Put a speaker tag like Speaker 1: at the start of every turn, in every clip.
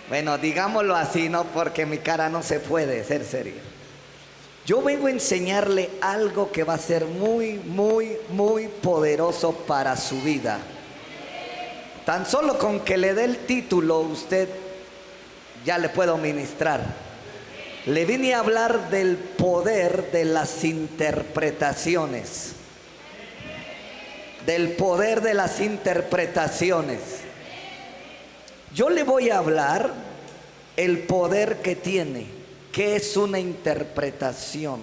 Speaker 1: Bueno, digámoslo así, ¿no? Porque mi cara no se puede ser serio. Yo vengo a enseñarle algo que va a ser muy poderoso para su vida. Tan solo con que le dé el título, usted ya le puedo ministrar. Le vine a hablar del poder de las interpretaciones. Del poder de las interpretaciones. Yo le voy a hablar el poder que tiene. ¿Qué es una interpretación?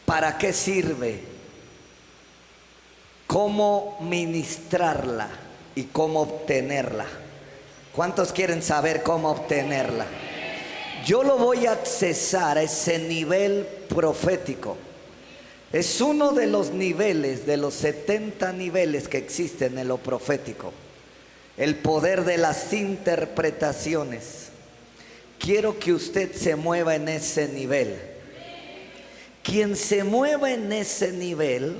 Speaker 1: ¿Para qué sirve? ¿Cómo ministrarla y cómo obtenerla? ¿Cuántos quieren saber cómo obtenerla? Yo lo voy a accesar a ese nivel profético. Es uno de los niveles, de los 70 niveles que existen en lo profético. El poder de las interpretaciones. Quiero que usted se mueva en ese nivel. Quien se mueva en ese nivel,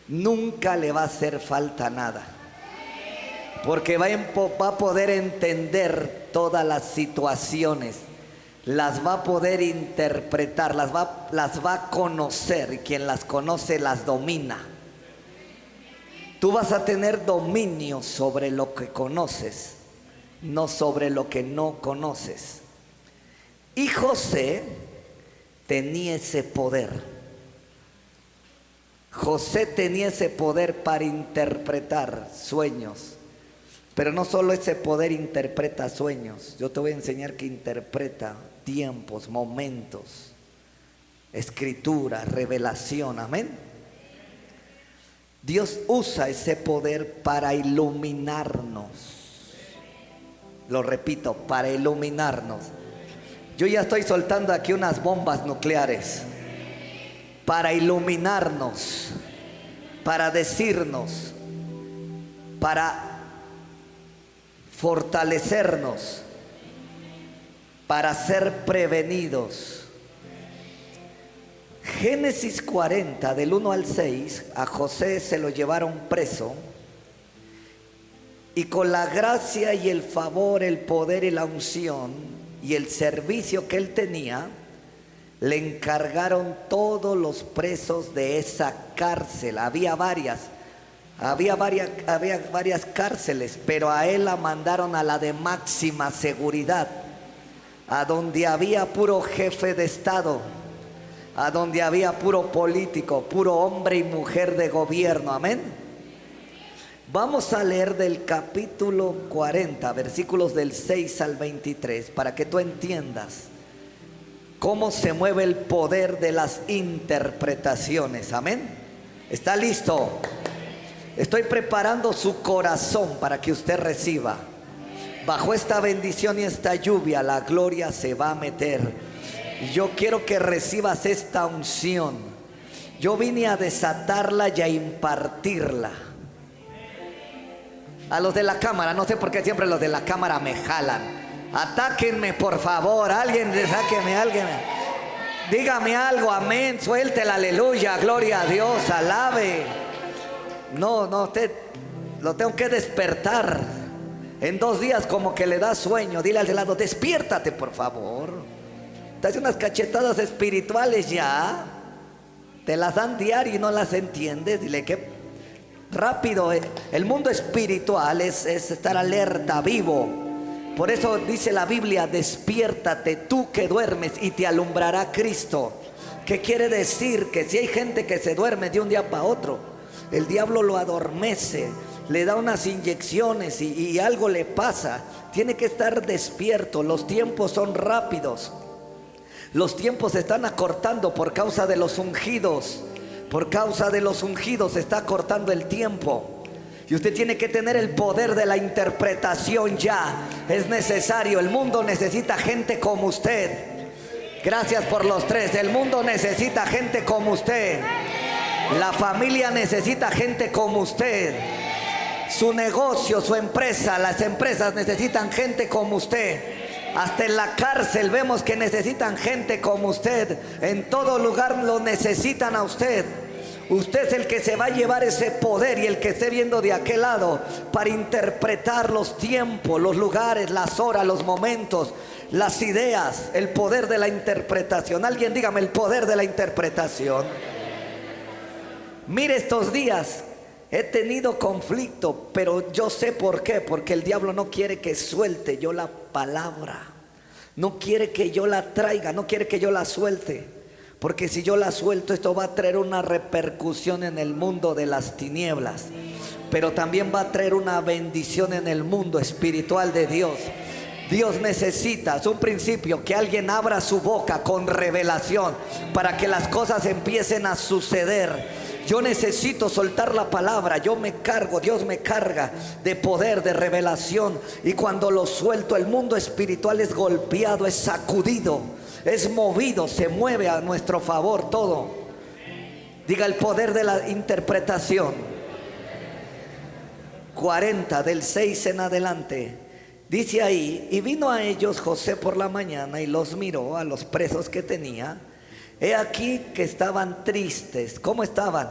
Speaker 1: nunca le va a hacer falta nada. Porque va a poder entender todas las situaciones. Las va a poder interpretar, las va a conocer. Y quien las conoce, las domina. Tú vas a tener dominio sobre lo que conoces, no sobre lo que no conoces. Y José tenía ese poder. José tenía ese poder para interpretar sueños. Pero no solo ese poder interpreta sueños. Yo te voy a enseñar que interpreta tiempos, momentos, escritura, revelación. Amén. Dios usa ese poder para iluminarnos. Lo repito, para iluminarnos. Yo ya estoy soltando aquí unas bombas nucleares. Para iluminarnos, para decirnos, para fortalecernos, para ser prevenidos. Génesis 40, del 1 al 6, a José se lo llevaron preso. Y con la gracia y el favor, el poder y la unción y el servicio que él tenía, le encargaron todos los presos de esa cárcel. Había varias cárceles, pero a él la mandaron a la de máxima seguridad, a donde había puro jefe de estado, a donde había puro político, puro hombre y mujer de gobierno. Amén. Vamos a leer del capítulo 40, versículos del 6 al 23, para que tú entiendas cómo se mueve el poder de las interpretaciones. Amén. ¿Está listo? Estoy preparando su corazón para que usted reciba. Bajo esta bendición y esta lluvia, la gloria se va a meter. Yo quiero que recibas esta unción. Yo vine a desatarla y a impartirla. A los de la cámara, no sé por qué siempre los de la cámara me jalan. Atáquenme, por favor. Alguien, sáquenme, alguien. Dígame algo, amén. Suelte el aleluya, gloria a Dios, alabe. No, usted lo tengo que despertar. En 2 días como que le da sueño. Dile al de lado, despiértate, por favor. Te hace unas cachetadas espirituales ya. Te las dan diario y no las entiendes. Dile que rápido. El mundo espiritual es estar alerta, vivo. Por eso dice la Biblia, despiértate tú que duermes y te alumbrará Cristo. ¿Qué quiere decir? Que si hay gente que se duerme de un día para otro, el diablo lo adormece, le da unas inyecciones y algo le pasa. Tiene que estar despierto. Los tiempos son rápidos. Los tiempos se están acortando por causa de los ungidos. Por causa de los ungidos se está acortando el tiempo. Y usted tiene que tener el poder de la interpretación ya. Es necesario. El mundo necesita gente como usted. Gracias por los 3. El mundo necesita gente como usted. La familia necesita gente como usted. Su negocio, su empresa, las empresas necesitan gente como usted. Hasta en la cárcel vemos que necesitan gente como usted. En todo lugar lo necesitan a usted. Usted es el que se va a llevar ese poder y el que esté viendo de aquel lado para interpretar los tiempos, los lugares, las horas, los momentos, las ideas, el poder de la interpretación. Alguien dígame el poder de la interpretación. Mire, estos días he tenido conflicto, pero yo sé por qué. Porque el diablo no quiere que suelte yo la palabra. No quiere que yo la traiga, no quiere que yo la suelte. Porque si yo la suelto, esto va a traer una repercusión en el mundo de las tinieblas. Pero también va a traer una bendición en el mundo espiritual de Dios. Dios necesita, es un principio, que alguien abra su boca con revelación para que las cosas empiecen a suceder. Yo necesito soltar la palabra, yo me cargo, Dios me carga de poder, de revelación. Y cuando lo suelto, el mundo espiritual es golpeado, es sacudido, es movido, se mueve a nuestro favor todo. Diga el poder de la interpretación. 40 del 6 en adelante. Dice ahí: y vino a ellos José por la mañana y los miró, a los presos que tenía. He aquí que estaban tristes. ¿Cómo estaban?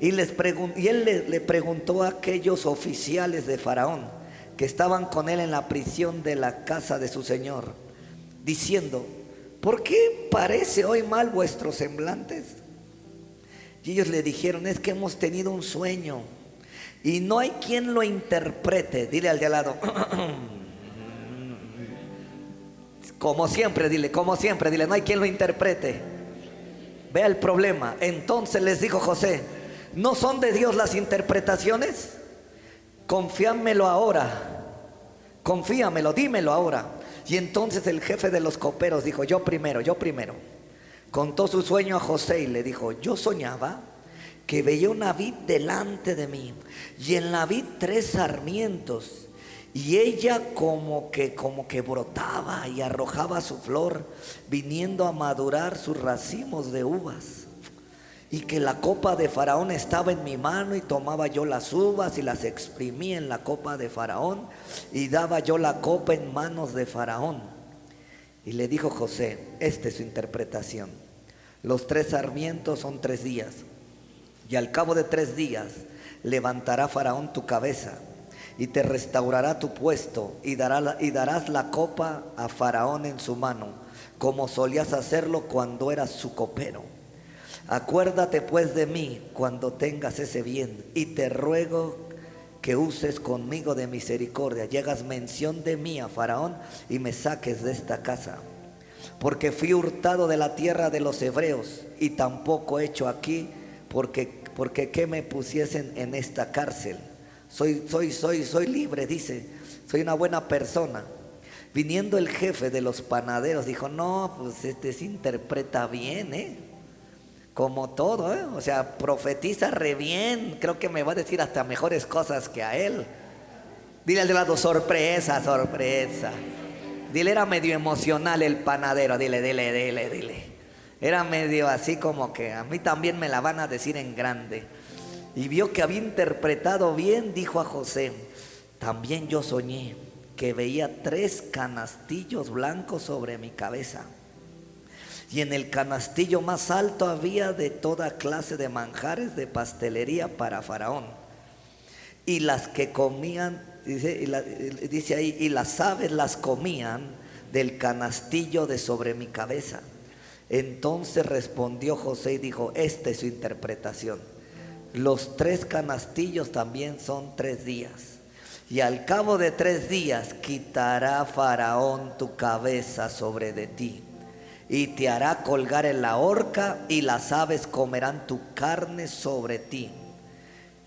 Speaker 1: Y él le preguntó a aquellos oficiales de Faraón que estaban con él en la prisión de la casa de su señor, diciendo: ¿por qué parece hoy mal vuestros semblantes? Y ellos le dijeron: es que hemos tenido un sueño y no hay quien lo interprete. Dile al de al lado: como siempre, dile, como siempre, dile, no hay quien lo interprete. Vea el problema. Entonces les dijo José: ¿no son de Dios las interpretaciones? Confíamelo ahora, confíamelo, dímelo ahora. Y entonces el jefe de los coperos dijo: yo primero. Contó su sueño a José y le dijo: yo soñaba que veía una vid delante de mí, y en la vid 3 sarmientos, y ella como que brotaba y arrojaba su flor, viniendo a madurar sus racimos de uvas. Y que la copa de Faraón estaba en mi mano, y tomaba yo las uvas y las exprimía en la copa de Faraón, y daba yo la copa en manos de Faraón. Y le dijo José: esta es su interpretación. Los 3 sarmientos son 3 días, y al cabo de 3 días levantará Faraón tu cabeza, y te restaurará tu puesto, y darás la copa a Faraón en su mano, como solías hacerlo cuando eras su copero. Acuérdate pues de mí cuando tengas ese bien, y te ruego que uses conmigo de misericordia, y hagas mención de mí a Faraón, y me saques de esta casa. Porque fui hurtado de la tierra de los hebreos, y tampoco he hecho aquí porque que me pusiesen en esta cárcel. Soy libre, dice, soy una buena persona. Viniendo el jefe de los panaderos, dijo: no, pues este se interpreta bien, como todo, o sea, profetiza re bien. Creo que me va a decir hasta mejores cosas que a él. Dile al de lado: sorpresa. Dile: era medio emocional el panadero. Dile. Era medio así como que a mí también me la van a decir en grande. Y vio que había interpretado bien, dijo a José: también yo soñé que veía 3 canastillos blancos sobre mi cabeza, y en el canastillo más alto había de toda clase de manjares de pastelería para Faraón, y las que comían, dice ahí, y las aves las comían del canastillo de sobre mi cabeza. Entonces respondió José y dijo: esta es su interpretación. Los 3 canastillos también son 3 días, y al cabo de 3 días quitará Faraón tu cabeza sobre de ti, y te hará colgar en la horca, y las aves comerán tu carne sobre ti.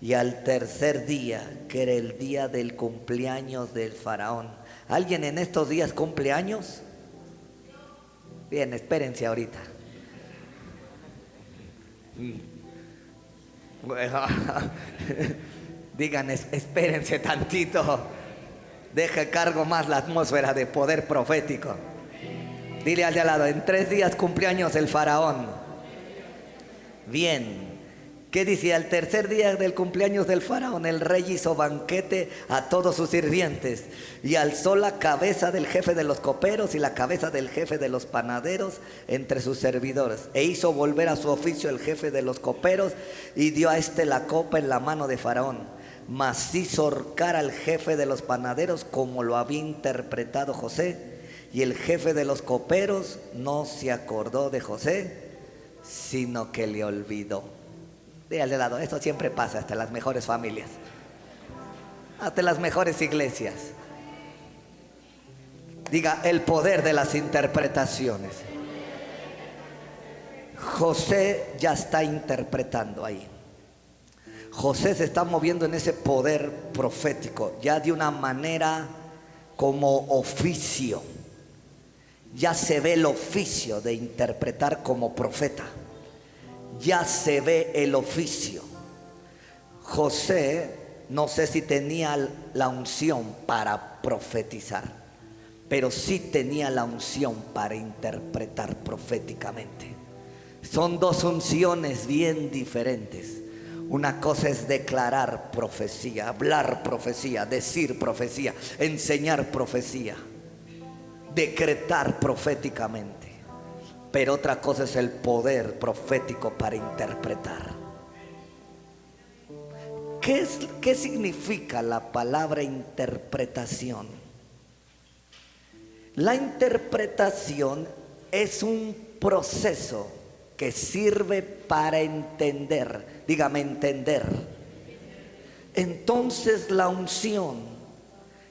Speaker 1: Y al 3er día, que era el día del cumpleaños del Faraón. ¿Alguien en estos días cumple años? Bien, espérense ahorita. Bueno, digan: espérense tantito. Deja cargo más la atmósfera de poder profético. Dile al de al lado: en 3 días cumpleaños el Faraón. Bien. ¿Qué dice? Al tercer día del cumpleaños del faraón, el rey hizo banquete a todos sus sirvientes y alzó la cabeza del jefe de los coperos y la cabeza del jefe de los panaderos entre sus servidores. E hizo volver a su oficio el jefe de los coperos y dio a este la copa en la mano de faraón. Mas hizo ahorcar al jefe de los panaderos como lo había interpretado José. Y el jefe de los coperos no se acordó de José, sino que le olvidó. Dígale al lado, esto siempre pasa hasta en las mejores familias, hasta en las mejores iglesias. Diga, el poder de las interpretaciones. José ya está interpretando ahí. José se está moviendo en ese poder profético, ya de una manera como oficio. Ya se ve el oficio de interpretar como profeta. Ya se ve el oficio. José, no sé si tenía la unción para profetizar, pero sí tenía la unción para interpretar proféticamente. Son dos unciones bien diferentes. Una cosa es declarar profecía, hablar profecía, decir profecía, enseñar profecía, decretar proféticamente. Pero otra cosa es el poder profético para interpretar. ¿Qué significa la palabra interpretación? La interpretación es un proceso que sirve para entender. Dígame, entender. Entonces la unción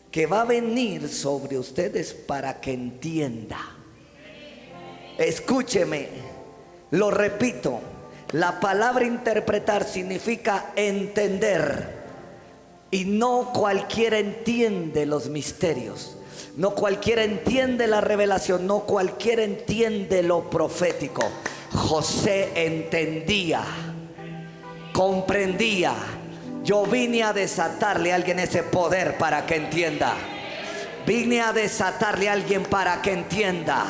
Speaker 1: que va a venir sobre ustedes para que entienda. Escúcheme, lo repito, la palabra interpretar significa entender. Y no cualquiera entiende los misterios, no cualquiera entiende la revelación, no cualquiera entiende lo profético. José entendía, comprendía. Yo vine a desatarle a alguien ese poder para que entienda. Vine a desatarle a alguien para que entienda,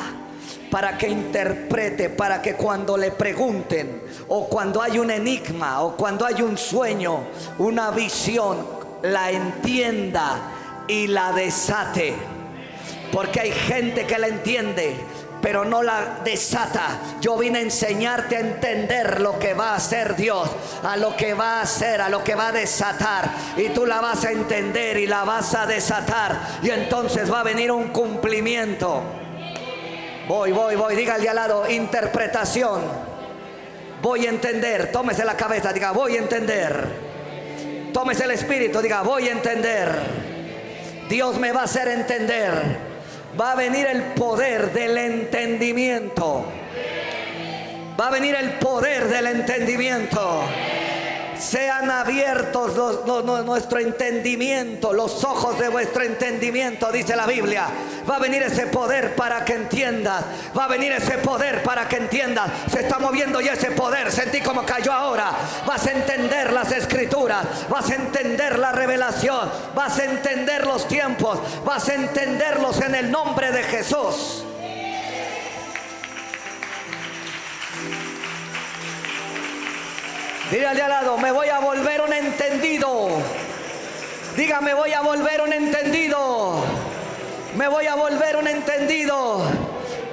Speaker 1: para que interprete, para que cuando le pregunten, o cuando hay un enigma, o cuando hay un sueño, una visión, la entienda y la desate. Porque hay gente que la entiende, pero no la desata. Yo vine a enseñarte a entender lo que va a hacer Dios, a lo que va a hacer, a lo que va a desatar. Y tú la vas a entender y la vas a desatar. Y entonces va a venir un cumplimiento. Voy, dígale al lado, interpretación. Voy a entender, tómese la cabeza, diga, voy a entender. Tómese el espíritu, diga, voy a entender. Dios me va a hacer entender. Va a venir el poder del entendimiento. Va a venir el poder del entendimiento. Sean abiertos nuestro entendimiento, los ojos de vuestro entendimiento, dice la Biblia. Va a venir ese poder para que entiendas. Va a venir ese poder para que entiendas. Se está moviendo ya ese poder. Sentí como cayó ahora. Vas a entender las escrituras. Vas a entender la revelación. Vas a entender los tiempos. Vas a entenderlos en el nombre de Jesús. Dígale al lado, me voy a volver un entendido. Dígame, voy a volver un entendido. Me voy a volver un entendido.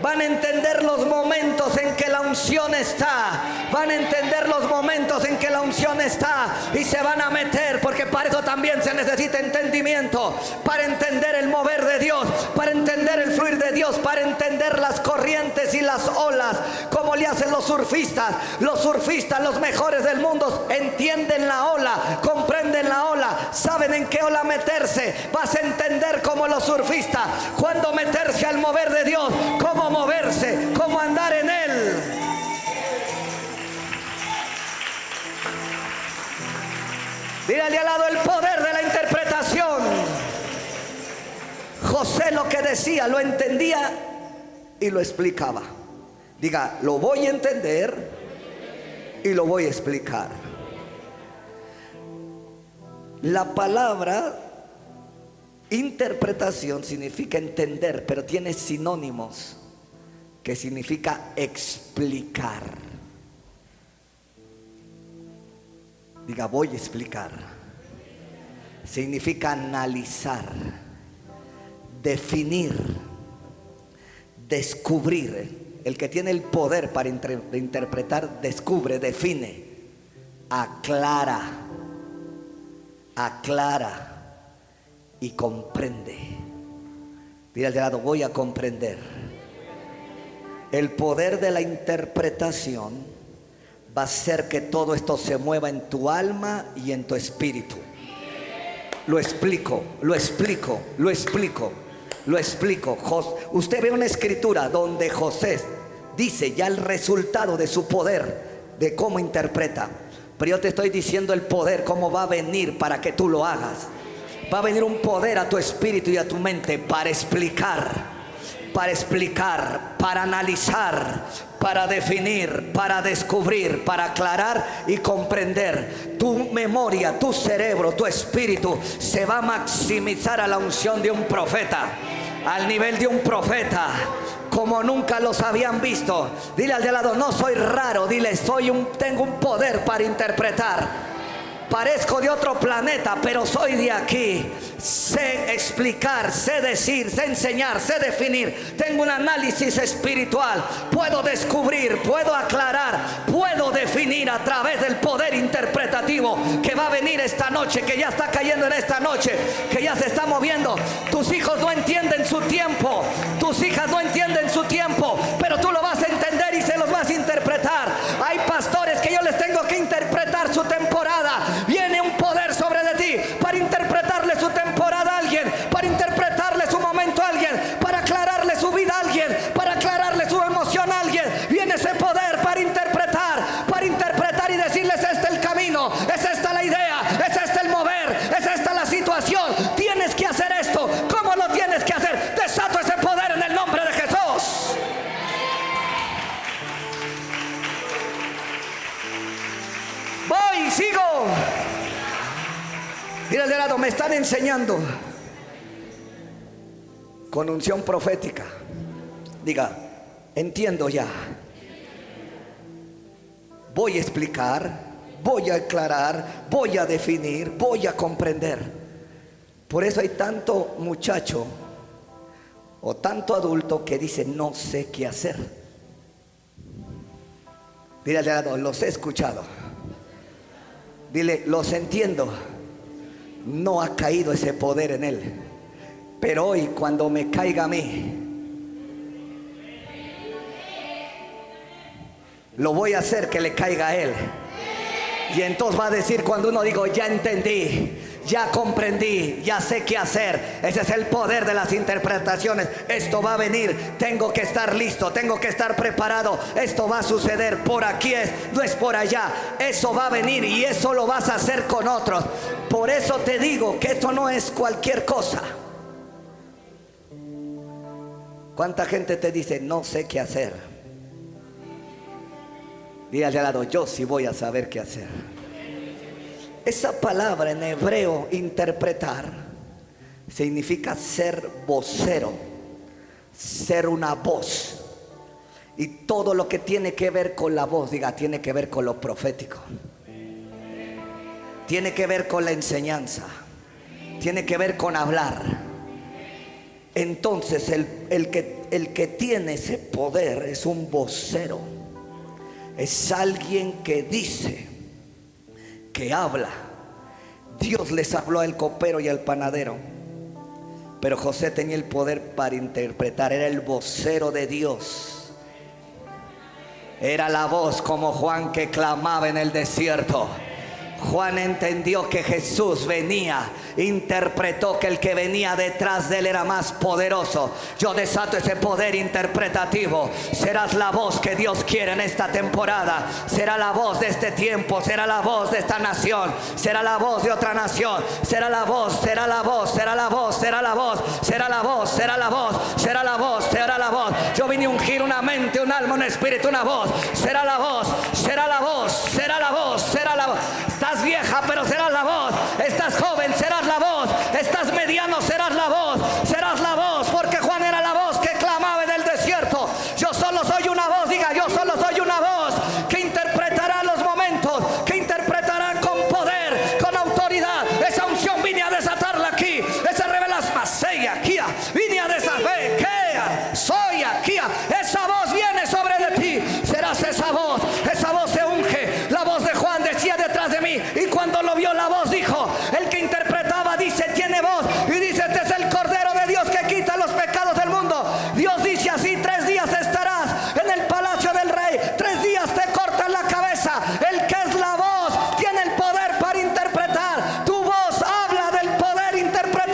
Speaker 1: Van a entender los momentos en que la unción está. Van a entender los momentos en que la unción está. Y se van a meter, porque para eso también se necesita entendimiento. Para entender el mover de Dios, para entender el fluir de Dios, para entender las corrientes y las olas, como le hacen los surfistas. Los surfistas, los mejores del mundo, entienden la ola, comprenden la ola, saben en qué ola meterse. Vas a entender como los surfistas cuándo meterse al mover de Dios, cómo moverse, cómo andar en él. Dígale al lado, el poder de la interpretación. José lo que decía lo entendía y lo explicaba. Diga, lo voy a entender y lo voy a explicar. La palabra interpretación significa entender, pero tiene sinónimos que significa explicar. Diga, voy a explicar. Significa analizar, definir, descubrir. El que tiene el poder para interpretar, descubre, define, aclara y comprende. Dile al de lado, voy a comprender. El poder de la interpretación va a hacer que todo esto se mueva en tu alma y en tu espíritu. Lo explico. Usted ve una escritura donde José dice ya el resultado de su poder, de cómo interpreta. Pero yo te estoy diciendo el poder, cómo va a venir para que tú lo hagas. Va a venir un poder a tu espíritu y a tu mente para explicar, para analizar, para definir, para descubrir, para aclarar y comprender. Tu memoria, tu cerebro, tu espíritu se va a maximizar a la unción de un profeta, al nivel de un profeta, como nunca los habían visto. Dile al de lado, no soy raro. Dile, tengo un poder para interpretar. Parezco de otro planeta, pero soy de aquí. Sé explicar, sé decir, sé enseñar, sé definir. Tengo un análisis espiritual. Puedo descubrir, puedo aclarar, puedo definir a través del poder interpretativo que va a venir esta noche, que ya está cayendo en esta noche, que ya se está moviendo. Tus hijos no entienden su tiempo, tus hijas no entienden su tiempo, pero tú lo vas a entender y se los vas a interpretar. Hay pastores que yo les tengo que interpretar su temporada. Viene un poder sobre de ti para interpretarle su temporada a alguien, para interpretarle su momento a alguien, para aclararle su vida a alguien, para aclararle su emoción a alguien. Viene ese poder para interpretar y decirles, es este el camino, es esta la idea, es este el mover, es esta la situación. Tienes que hacer esto. ¿Cómo lo tienes que hacer? Desato ese poder en el nombre de Jesús. Voy, sigo. Mira al de lado, me están enseñando con unción profética. Diga, entiendo ya. Voy a explicar, voy a aclarar, voy a definir, voy a comprender. Por eso hay tanto muchacho o tanto adulto que dice, no sé qué hacer. Dile al de lado, los he escuchado. Dile, los entiendo. No ha caído ese poder en él, pero hoy cuando me caiga a mí, lo voy a hacer que le caiga a él. Y entonces va a decir, cuando uno digo, ya entendí, ya comprendí, ya sé qué hacer. Ese es el poder de las interpretaciones. Esto va a venir, tengo que estar listo, tengo que estar preparado. Esto va a suceder, por aquí es, no es por allá. Eso va a venir y eso lo vas a hacer con otros. Por eso te digo que esto no es cualquier cosa. ¿Cuánta gente te dice, no sé qué hacer? Dile al lado, yo sí voy a saber qué hacer. Esa palabra en hebreo, interpretar, significa ser vocero, ser una voz. Y todo lo que tiene que ver con la voz, diga, tiene que ver con lo profético. Tiene que ver con la enseñanza. Tiene que ver con hablar. Entonces el que tiene ese poder es un vocero. Es alguien que dice, que habla. Dios les habló al copero y al panadero, pero José tenía el poder para interpretar. Era el vocero de Dios. Era la voz como Juan que clamaba en el desierto. Juan entendió que Jesús venía, interpretó que el que venía detrás de él era más poderoso. Yo desato ese poder interpretativo. Serás la voz que Dios quiere en esta temporada. Será la voz de este tiempo, será la voz de esta nación, será la voz de otra nación. Será la voz, será la voz, será la voz, será la voz, será la voz, será la voz, será la voz, será la voz. Yo vine a ungir una mente, un alma, un espíritu, una voz. Será la voz, será la voz, será la voz, será la voz. Estás vieja, pero serás la voz. Estás joven, serás la voz. Estás mediano, serás la voz. Serás la voz, porque Juan era la voz que clamaba en el desierto. Yo solo soy una voz, diga, yo solo soy una voz que interpretará los momentos, que interpretará con poder.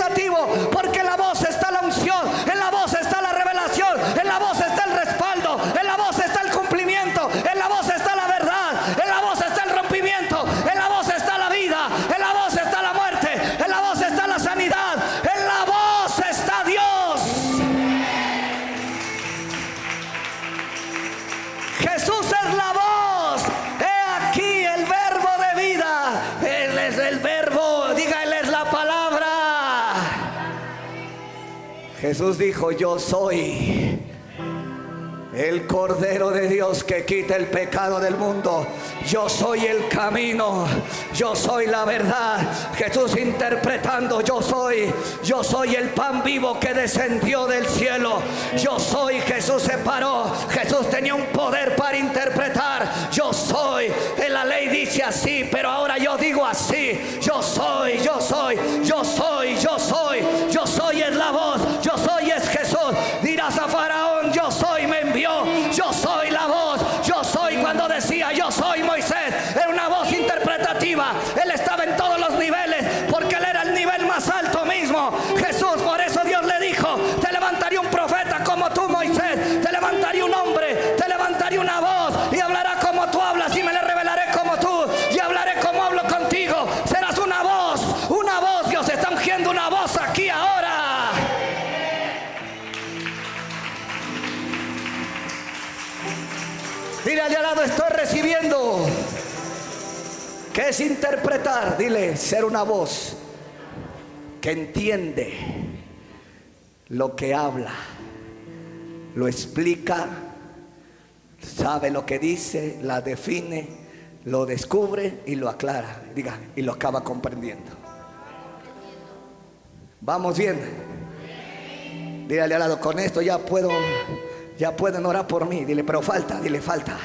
Speaker 1: interpretativo, porque en la voz está la unción, en la voz está la revelación, en la voz está el respaldo, en la voz está el cumplimiento, en la voz está la verdad, en la voz está el rompimiento, en la voz está la vida, en la voz está la muerte, en la voz está la sanidad, en la voz está Dios. Jesús es la voz. He aquí el verbo de vida. Él es el verbo. Diga, Él es la palabra. Jesús dijo: yo soy el Cordero de Dios que quita el pecado del mundo. Yo soy el camino, yo soy la verdad. Jesús interpretando: yo soy el pan vivo que descendió del cielo. Yo soy. Jesús se paró. Jesús tenía un poder para interpretar. Yo soy. En la ley dice así, pero ahora yo digo así: yo soy, yo soy, yo soy, yo soy. Yo soy es la voz, yo soy es Jesús. Dirás a Faraón: yo soy, me envió. Yo soy la voz, yo soy. Cuando decía yo soy Moisés, era una voz interpretativa. Él estaba en todos los niveles, porque él era el nivel más alto mismo. Jesús, por eso Dios le dijo: te levantaré un profeta como tú, Moisés. Te levantaré un hombre, te levantaré una voz, y hablará como tú hablas, y me le revelaré como tú, y hablaré como hablo contigo. Serás una voz, una voz. Dios está ungiendo una voz aquí ahora. Dile al de al lado: estoy recibiendo. ¿Qué es interpretar? Dile: ser una voz que entiende lo que habla, lo explica, sabe lo que dice, la define, lo descubre y lo aclara. Diga: y lo acaba comprendiendo. ¿Vamos bien? Dile al de al lado: con esto ya pueden orar por mí. Dile: pero falta. Dile: falta.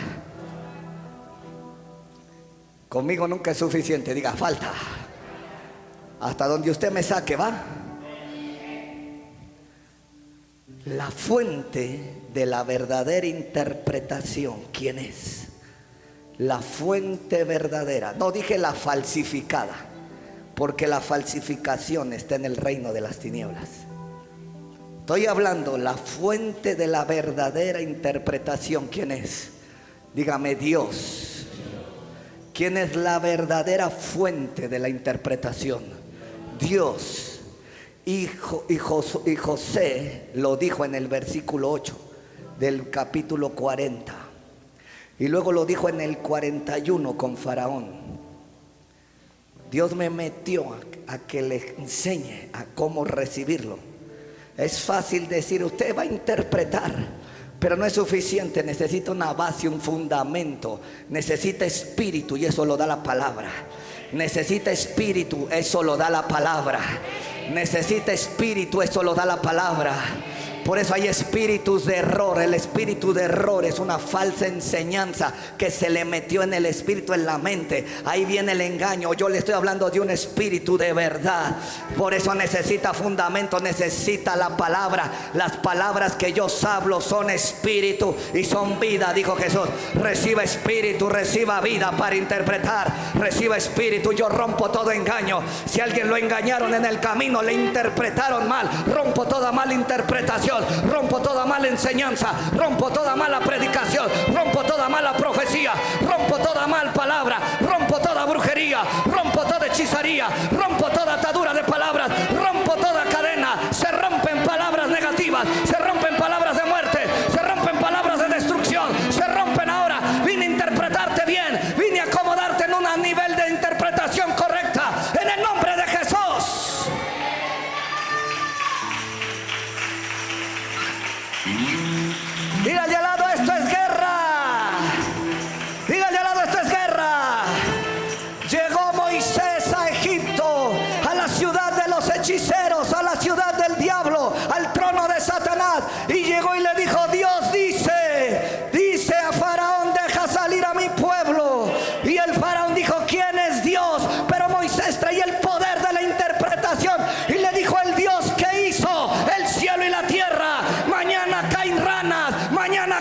Speaker 1: Conmigo nunca es suficiente. Diga: falta. Hasta donde usted me saque, ¿va? La fuente de la verdadera interpretación, ¿quién es? La fuente verdadera. No dije la falsificada, porque la falsificación está en el reino de las tinieblas. Estoy hablando la fuente de la verdadera interpretación. ¿Quién es? Dígame: Dios. ¿Quién es la verdadera fuente de la interpretación? Dios. Y José lo dijo en el versículo 8 del capítulo 40. Y luego lo dijo en el 41 con Faraón. Dios me metió a que le enseñe a cómo recibirlo. Es fácil decir: usted va a interpretar, pero no es suficiente. Necesita una base, un fundamento. Necesita espíritu, y eso lo da la palabra. Necesita espíritu, eso lo da la palabra. Necesita espíritu, eso lo da la palabra. Por eso hay espíritus de error. El espíritu de error es una falsa enseñanza que se le metió en el espíritu, en la mente. Ahí viene el engaño. Yo le estoy hablando de un espíritu de verdad. Por eso necesita fundamento, necesita la palabra. Las palabras que yo hablo son espíritu y son vida, dijo Jesús. Reciba espíritu, reciba vida para interpretar. Reciba espíritu. Yo rompo todo engaño. Si a alguien lo engañaron en el camino, le interpretaron mal, rompo toda mala interpretación. Rompo toda mala enseñanza, rompo toda mala predicación, rompo toda mala profecía, rompo toda mala palabra, rompo toda brujería, rompo toda hechicería, rompo toda atadura de palabras, rompo toda cadena. Se rompen palabras negativas, se rompen palabras de muerte, se rompen palabras de destrucción, se rompen ahora. Vine a interpretarte bien, vine a acomodarte en un nivel de interpretación correcta, en el nombre de Jesús. Dígale al lado: esto es guerra. Dígale al lado: esto es guerra. Llegó Moisés a Egipto, a la ciudad de los hechiceros, a la ciudad del diablo, al trono de Satanás. Y llegó y le dijo: Dios dice a Faraón: deja salir a mi pueblo. Y el Faraón dijo: ¿quién es Dios? Pero Moisés traía el poder de la interpretación y le dijo: el Dios que hizo el cielo y la tierra. Mañana caen ranas, mañana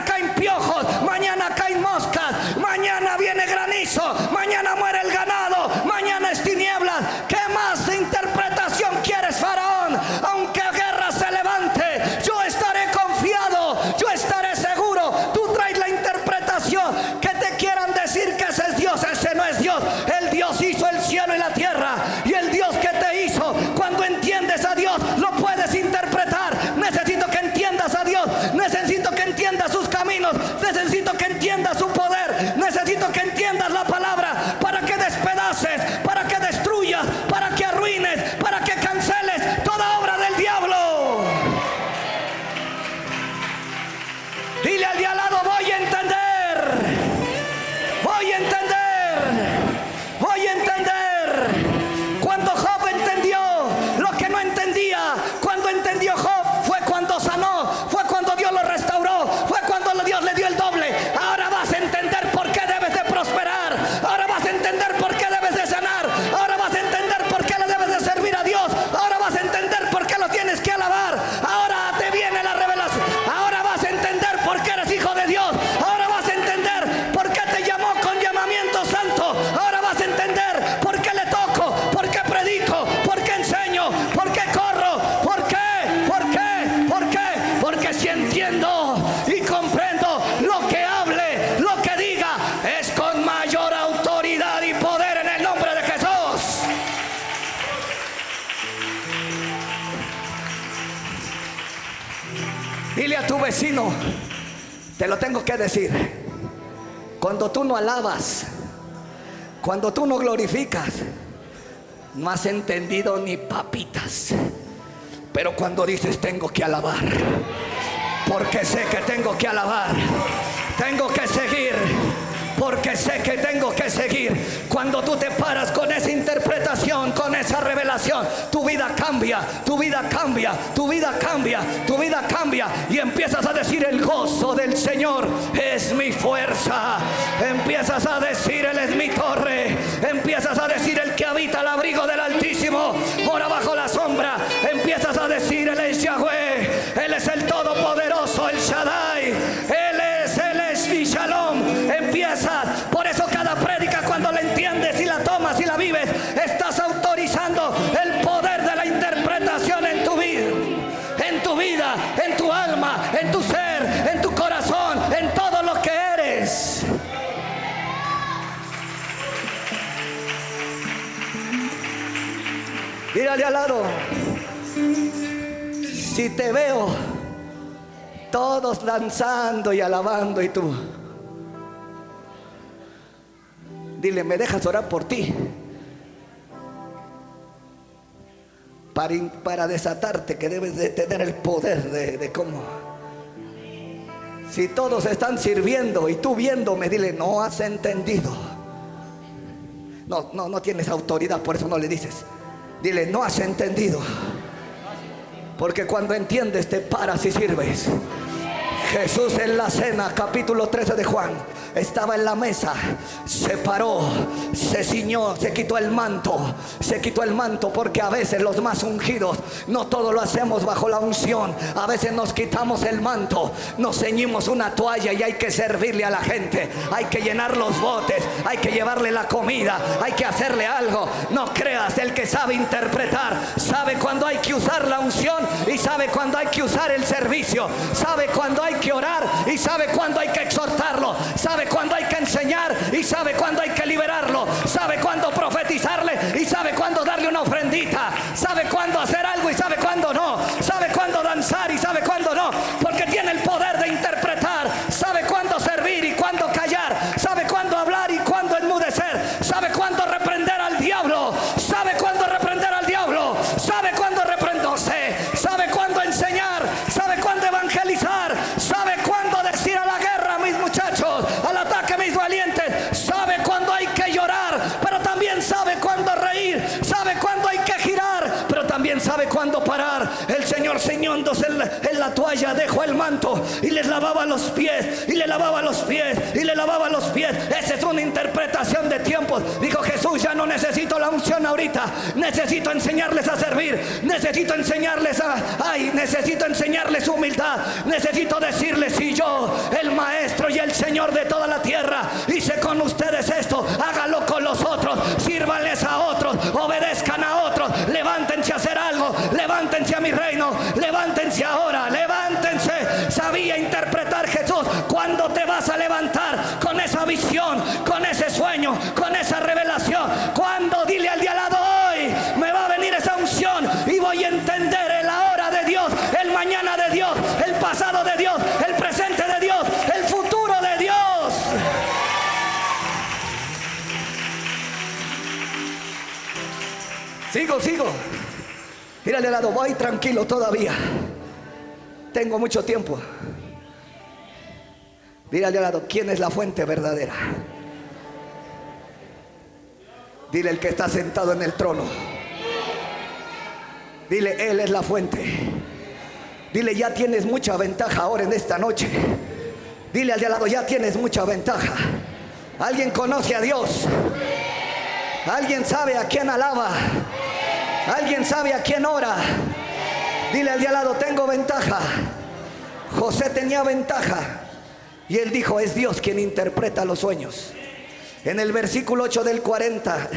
Speaker 1: Dile a tu vecino, te lo tengo que decir, cuando tú no alabas, cuando tú no glorificas, no has entendido ni papitas. Pero cuando dices tengo que alabar, porque sé que tengo que alabar, tengo que seguir, porque sé que tengo que seguir. Cuando tú te paras con esa interpretación, con esa revelación, tu vida cambia, tu vida cambia, tu vida cambia, tu vida cambia. Y empiezas a decir: el gozo del Señor es mi fuerza. Empiezas a decir: Él es mi torre. Empiezas a decir: el que habita al abrigo del Altísimo mora bajo la sombra. Empiezas a decir: Él es Yahweh, Él es el Todopoderoso, el Shaddai, Él es mi Shalom. Empieza, por eso cada prédica, cuando la entiendes y la tomas y la vives, estás autorizando el poder de la interpretación en tu vida, en tu alma, en tu ser, en tu corazón, en todo lo que eres. Mírale al lado. Si te veo todos danzando y alabando y tú, dile: ¿me dejas orar por ti? Para desatarte, que debes de tener el poder de cómo. Si todos están sirviendo y tú viéndome, dile: no has entendido. No tienes autoridad, por eso no le dices. Dile: no has entendido. Porque cuando entiendes, te paras y sirves. Jesús en la cena, capítulo 13 de Juan, estaba en la mesa, se paró, se ciñó, se quitó el manto, porque a veces los más ungidos no todo lo hacemos bajo la unción. A veces nos quitamos el manto, nos ceñimos una toalla y hay que servirle a la gente, hay que llenar los botes, hay que llevarle la comida, hay que hacerle algo. No creas, el que sabe interpretar sabe cuando hay que usar la unción y sabe cuando hay que usar el servicio, sabe cuando hay que orar y sabe cuándo hay que exhortarlo, sabe cuándo hay que enseñar y sabe cuándo hay que liberarlo, sabe cuándo profetizarle y sabe cuándo darle una ofrendita, sabe cuándo hacer algo y sabe cuándo no, sabe cuándo danzar y sabe cuándo no, porque tiene el poder de interpretar, sabe cuándo servir y cuándo callar, sabe cuándo hablar y cuándo enmudecer, sabe cuándo reprender al diablo, sabe cuándo reprender al diablo, sabe cuándo reprenderse, sabe cuándo enseñar, sabe cuándo evangelizar, sabe cuándo decir a la guerra, mis muchachos, al ataque, mis valientes, sabe cuándo hay que llorar, pero también sabe cuándo reír, sabe cuándo hay que girar, pero también sabe cuándo parar. El Señor, ceñándose en la toalla, dejó el manto y les lavaba los pies, y le lavaba los pies, y le lavaba los pies. Esa es una interpretación de tiempos. Dijo Jesús: ya no necesito la unción ahorita, necesito enseñarles a servir, necesito enseñarles necesito enseñarles humildad, necesito decirles: si yo, el Maestro y el Señor de toda la tierra, hice con ustedes esto, hágalo con los otros, sírvanles a otros, obedezcan a otros, levántense a hacer algo, levántense a mi reino, levántense ahora, levántense. Sabía interpretar Jesús. Cuando te vas a levantar con esa visión, con ese sueño, con esa revelación, cuando, dile al de al lado: hoy me va a venir esa unción y voy a entender el ahora de Dios, el mañana de Dios, el pasado de Dios, el presente de Dios, el futuro de Dios. Sigo. Mírale al lado: voy tranquilo todavía, tengo mucho tiempo. Mírale al lado: ¿quién es la fuente verdadera? Dile: el que está sentado en el trono. Dile: Él es la fuente. Dile: ya tienes mucha ventaja ahora en esta noche. Dile al de al lado: ya tienes mucha ventaja. ¿Alguien conoce a Dios? ¿Alguien sabe a quién alaba? ¿Alguien sabe a quién ora? Dile al de al lado: tengo ventaja. José tenía ventaja y él dijo: es Dios quien interpreta los sueños. En el versículo 8 del 40,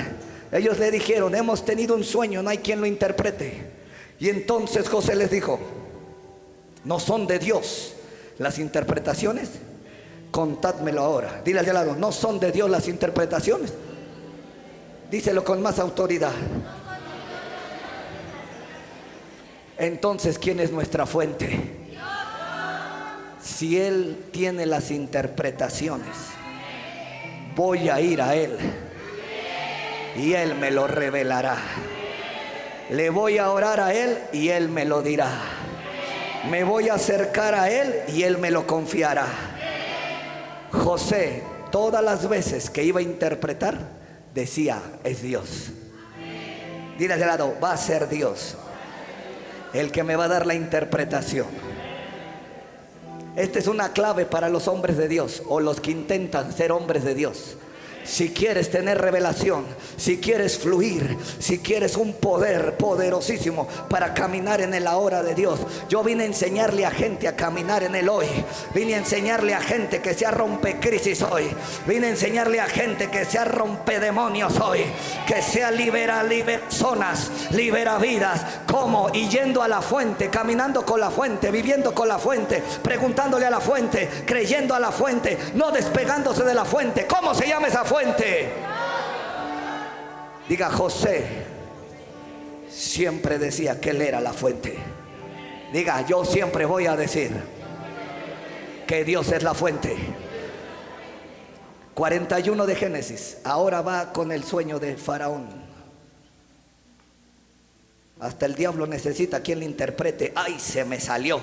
Speaker 1: ellos le dijeron: hemos tenido un sueño, no hay quien lo interprete. Y entonces José les dijo: ¿no son de Dios las interpretaciones? Contádmelo ahora. Dile al de al lado: ¿no son de Dios las interpretaciones? Díselo con más autoridad. Entonces, ¿quién es nuestra fuente? Si Él tiene las interpretaciones, voy a ir a Él y Él me lo revelará. Le voy a orar a Él y Él me lo dirá. Me voy a acercar a Él y Él me lo confiará. José, todas las veces que iba a interpretar, decía: es Dios. Dile al lado: va a ser Dios el que me va a dar la interpretación. Esta es una clave para los hombres de Dios, o los que intentan ser hombres de Dios. Si quieres tener revelación, si quieres fluir, si quieres un poder poderosísimo para caminar en la hora de Dios. Yo vine a enseñarle a gente a caminar en el hoy. Vine a enseñarle a gente que sea rompecrisis hoy. Vine a enseñarle a gente que sea rompedemonios hoy. Que sea libera zonas, libera vidas. ¿Cómo? Y yendo a la fuente, caminando con la fuente, viviendo con la fuente, preguntándole a la fuente, creyendo a la fuente, no despegándose de la fuente. ¿Cómo se llama esa fuente? Diga: José siempre decía que Él era la fuente. Diga: yo siempre voy a decir que Dios es la fuente. 41 de Génesis. Ahora va con el sueño de Faraón. Hasta el diablo necesita quien le interprete. Ay, se me salió.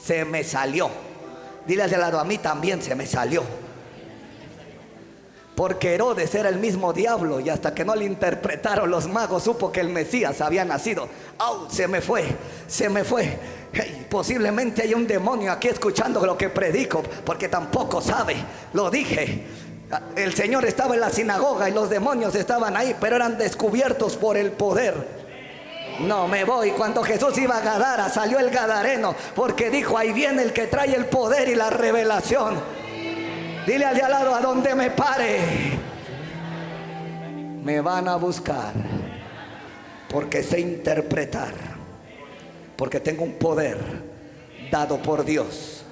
Speaker 1: Se me salió. Dile al de lado: a mí también se me salió. Porque Herodes era el mismo diablo, y hasta que no le interpretaron los magos supo que el Mesías había nacido. ¡Au! Se me fue, se me fue. Hey, posiblemente hay un demonio aquí escuchando lo que predico, porque tampoco sabe. Lo dije. El Señor estaba en la sinagoga y los demonios estaban ahí, pero eran descubiertos por el poder. No me voy. Cuando Jesús iba a Gadara, salió el gadareno, porque dijo: ahí viene el que trae el poder y la revelación. Dile al de al lado: a donde me pare, me van a buscar, porque sé interpretar, porque tengo un poder dado por Dios.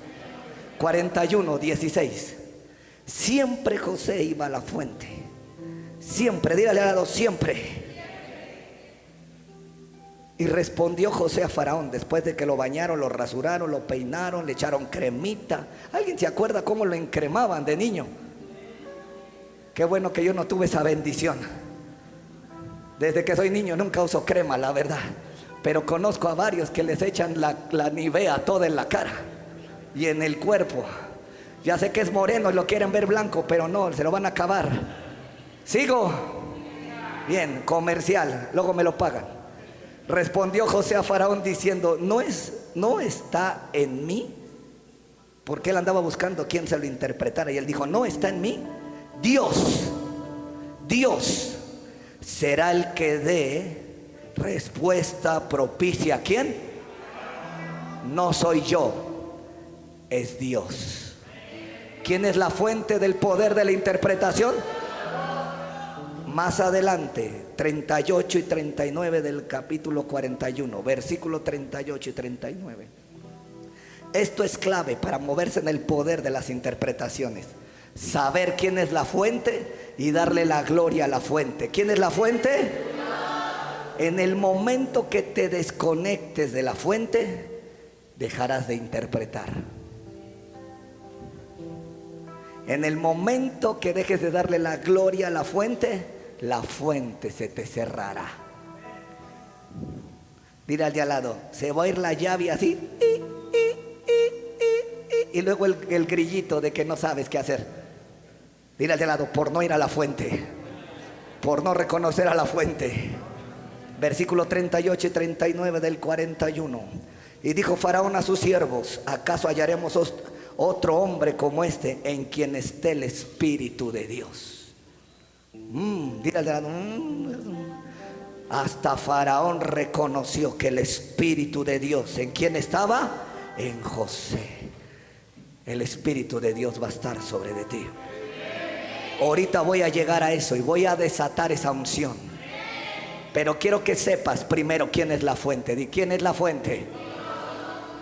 Speaker 1: 41:16. Siempre José iba a la fuente. Siempre, dile al lado: siempre. Y respondió José a Faraón, después de que lo bañaron, lo rasuraron, lo peinaron, le echaron cremita. ¿Alguien se acuerda cómo lo encremaban de niño? Qué bueno que yo no tuve esa bendición. Desde que soy niño nunca uso crema, la verdad. Pero conozco a varios que les echan la Nivea toda en la cara y en el cuerpo. Ya sé que es moreno y lo quieren ver blanco, pero no, se lo van a acabar. ¿Sigo? Bien, comercial, luego me lo pagan. Respondió José a Faraón diciendo: no está en mí. Porque él andaba buscando quien se lo interpretara, y él dijo: no está en mí. Dios será el que dé respuesta propicia. ¿Quién? No soy yo, es Dios. ¿Quién es la fuente del poder de la interpretación? Más adelante, 38 y 39 del capítulo 41, versículo 38 y 39. Esto es clave para moverse en el poder de las interpretaciones. Saber quién es la fuente y darle la gloria a la fuente. ¿Quién es la fuente? En el momento que te desconectes de la fuente, dejarás de interpretar. En el momento que dejes de darle la gloria a la fuente se te cerrará. Dile al de al lado: se va a ir la llave así, y luego el grillito de que no sabes qué hacer. Dile al de al lado: por no ir a la fuente, por no reconocer a la fuente. Versículo 38 y 39 del 41. Y dijo Faraón a sus siervos: ¿acaso hallaremos otro hombre como este en quien esté el Espíritu de Dios? Dile al de lado. Hasta Faraón reconoció que el Espíritu de Dios, ¿en quién estaba? En José. El Espíritu de Dios va a estar sobre de ti. Ahorita voy a llegar a eso y voy a desatar esa unción. Pero quiero que sepas primero quién es la fuente. Di: ¿quién es la fuente?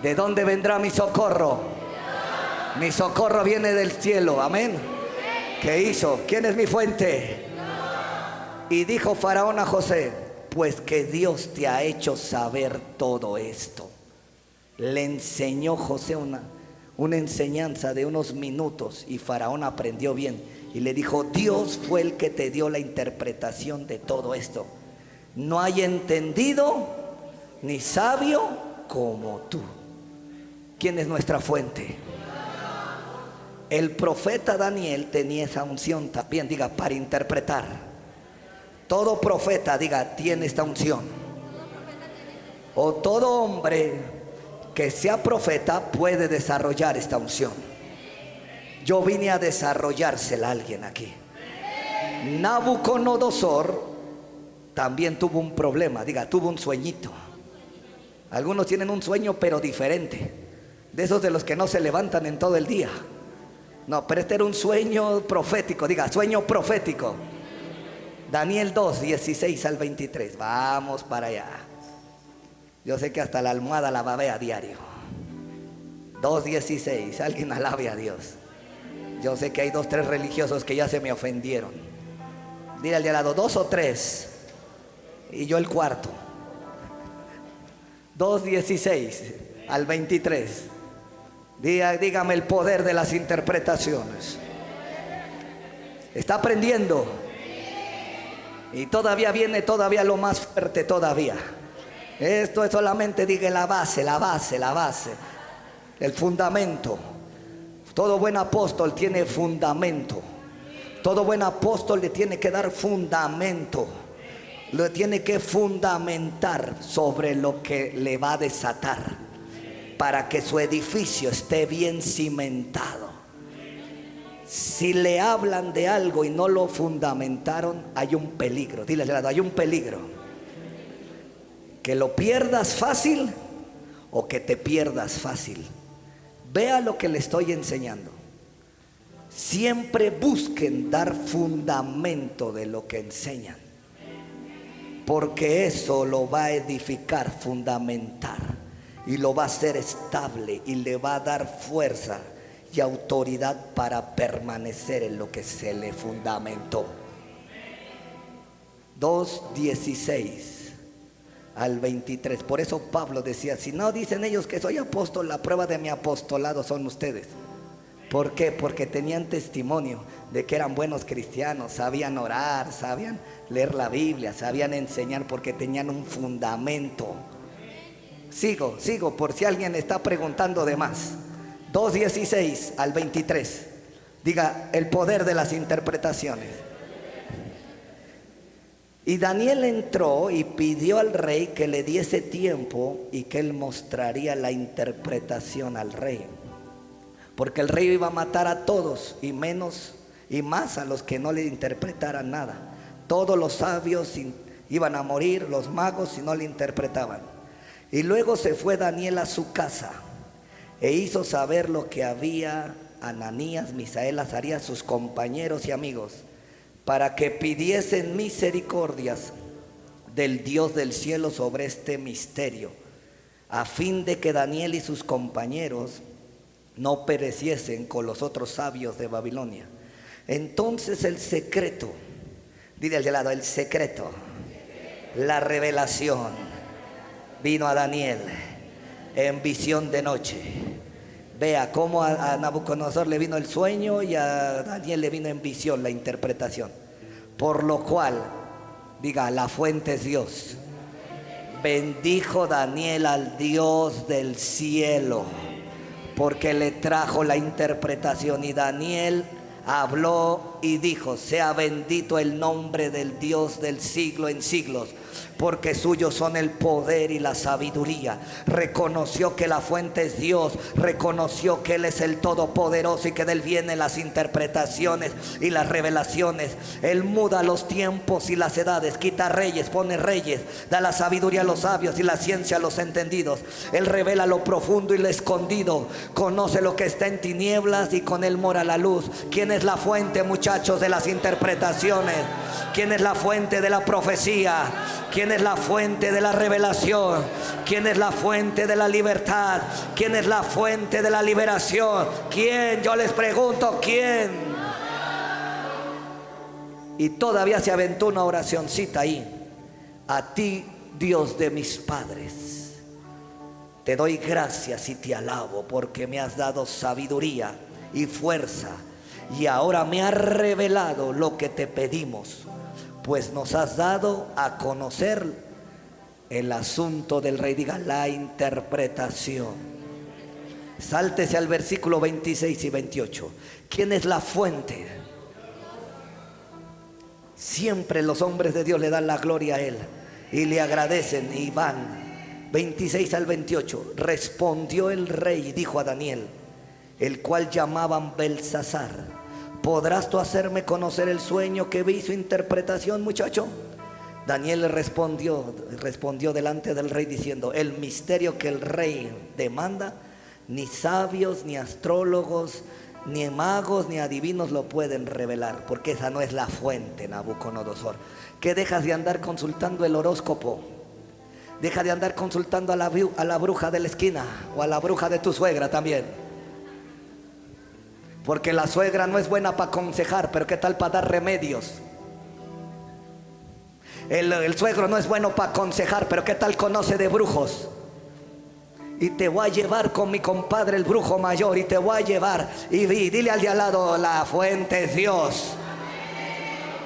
Speaker 1: ¿De dónde vendrá mi socorro? Mi socorro viene del cielo. Amén. ¿Qué hizo? ¿Quién es mi fuente? Y dijo Faraón a José: pues que Dios te ha hecho saber todo esto. Le enseñó José una enseñanza de unos minutos y Faraón aprendió bien y le dijo: Dios fue el que te dio la interpretación de todo esto. No hay entendido ni sabio como tú. ¿Quién es nuestra fuente? El profeta Daniel tenía esa unción también, diga, para interpretar. Todo profeta, diga, tiene esta unción. O todo hombre que sea profeta puede desarrollar esta unción. Yo vine a desarrollársela a alguien aquí. Nabucodonosor también tuvo un problema, diga, tuvo un sueñito. Algunos tienen un sueño pero diferente, de esos de los que no se levantan en todo el día. No, pero este era un sueño profético, diga, sueño profético. Daniel 2, 16 al 23, vamos para allá. Yo sé que hasta la almohada la babea a diario. 2:16, alguien alabe a Dios. Yo sé que hay 2, 3 religiosos que ya se me ofendieron. Dile al de al lado, 2 o 3 y yo el cuarto. 2:16 al 23. Dígame el poder de las interpretaciones. ¿Está aprendiendo? Y todavía viene todavía lo más fuerte todavía. Esto es solamente, diga, la base, el fundamento. Todo buen apóstol tiene fundamento. Todo buen apóstol le tiene que dar fundamento. Lo tiene que fundamentar sobre lo que le va a desatar, para que su edificio esté bien cimentado. Si le hablan de algo y no lo fundamentaron, hay un peligro. Dile, hay un peligro. Que lo pierdas fácil o que te pierdas fácil. Vea lo que le estoy enseñando. Siempre busquen dar fundamento de lo que enseñan, porque eso lo va a edificar, fundamentar, y lo va a hacer estable y le va a dar fuerza y autoridad para permanecer en lo que se le fundamentó. 2:16 al 23. Por eso Pablo decía: si no dicen ellos que soy apóstol, la prueba de mi apostolado son ustedes. ¿Por qué? Porque tenían testimonio de que eran buenos cristianos, sabían orar, sabían leer la Biblia, sabían enseñar, porque tenían un fundamento. Sigo, por si alguien está preguntando de más. 2:16 al 23. Diga, el poder de las interpretaciones. Y Daniel entró y pidió al rey que le diese tiempo y que él mostraría la interpretación al rey, porque el rey iba a matar a todos, y más a los que no le interpretaran nada. Todos los sabios iban a morir, los magos, si no le interpretaban. Y luego se fue Daniel a su casa e hizo saber lo que había Ananías, Misael, Azarías, sus compañeros y amigos, para que pidiesen misericordias del Dios del cielo sobre este misterio, a fin de que Daniel y sus compañeros no pereciesen con los otros sabios de Babilonia. Entonces el secreto, dile al de lado, el secreto, la revelación, vino a Daniel en visión de noche. Vea cómo a Nabucodonosor le vino el sueño y a Daniel le vino en visión la interpretación. Por lo cual, diga, la fuente es Dios. Bendijo Daniel al Dios del cielo, porque le trajo la interpretación. Y Daniel habló y dijo: sea bendito el nombre del Dios del siglo en siglos, porque suyos son el poder y la sabiduría. Reconoció que la fuente es Dios, reconoció que Él es el Todopoderoso y que de Él vienen las interpretaciones y las revelaciones. Él muda los tiempos y las edades, quita reyes, pone reyes, da la sabiduría a los sabios y la ciencia a los entendidos. Él revela lo profundo y lo escondido, conoce lo que está en tinieblas y con Él mora la luz. ¿Quién es la fuente, muchachos, de las interpretaciones? ¿Quién es la fuente de la profecía? ¿Quién es la fuente de la revelación? ¿Quién es la fuente de la libertad? ¿Quién es la fuente de la liberación? ¿Quién? Yo les pregunto, ¿quién? Y todavía se aventó una oracioncita ahí: a ti, Dios de mis padres, Te doy gracias y te alabo porque me has dado sabiduría y fuerza, y ahora me has revelado lo que te pedimos, pues nos has dado a conocer el asunto del rey. Diga, la interpretación. Sáltese al versículo 26 y 28. ¿Quién es la fuente? Siempre los hombres de Dios le dan la gloria a Él y le agradecen y van. 26 al 28. Respondió el rey y dijo a Daniel, el cual llamaban Belsasar: ¿podrás tú hacerme conocer el sueño que vi, su interpretación, muchacho? Daniel le respondió delante del rey diciendo: el misterio que el rey demanda, ni sabios, ni astrólogos, ni magos, ni adivinos lo pueden revelar, porque esa no es la fuente, Nabucodonosor. ¿Qué dejas de andar consultando el horóscopo? Deja de andar consultando a la bruja de la esquina, o a la bruja de tu suegra también. Porque la suegra no es buena para aconsejar, pero ¿qué tal para dar remedios? El suegro no es bueno para aconsejar, pero ¿qué tal conoce de brujos? Y te voy a llevar con mi compadre el brujo mayor, y te voy a llevar. Y dile al de al lado: la fuente es Dios.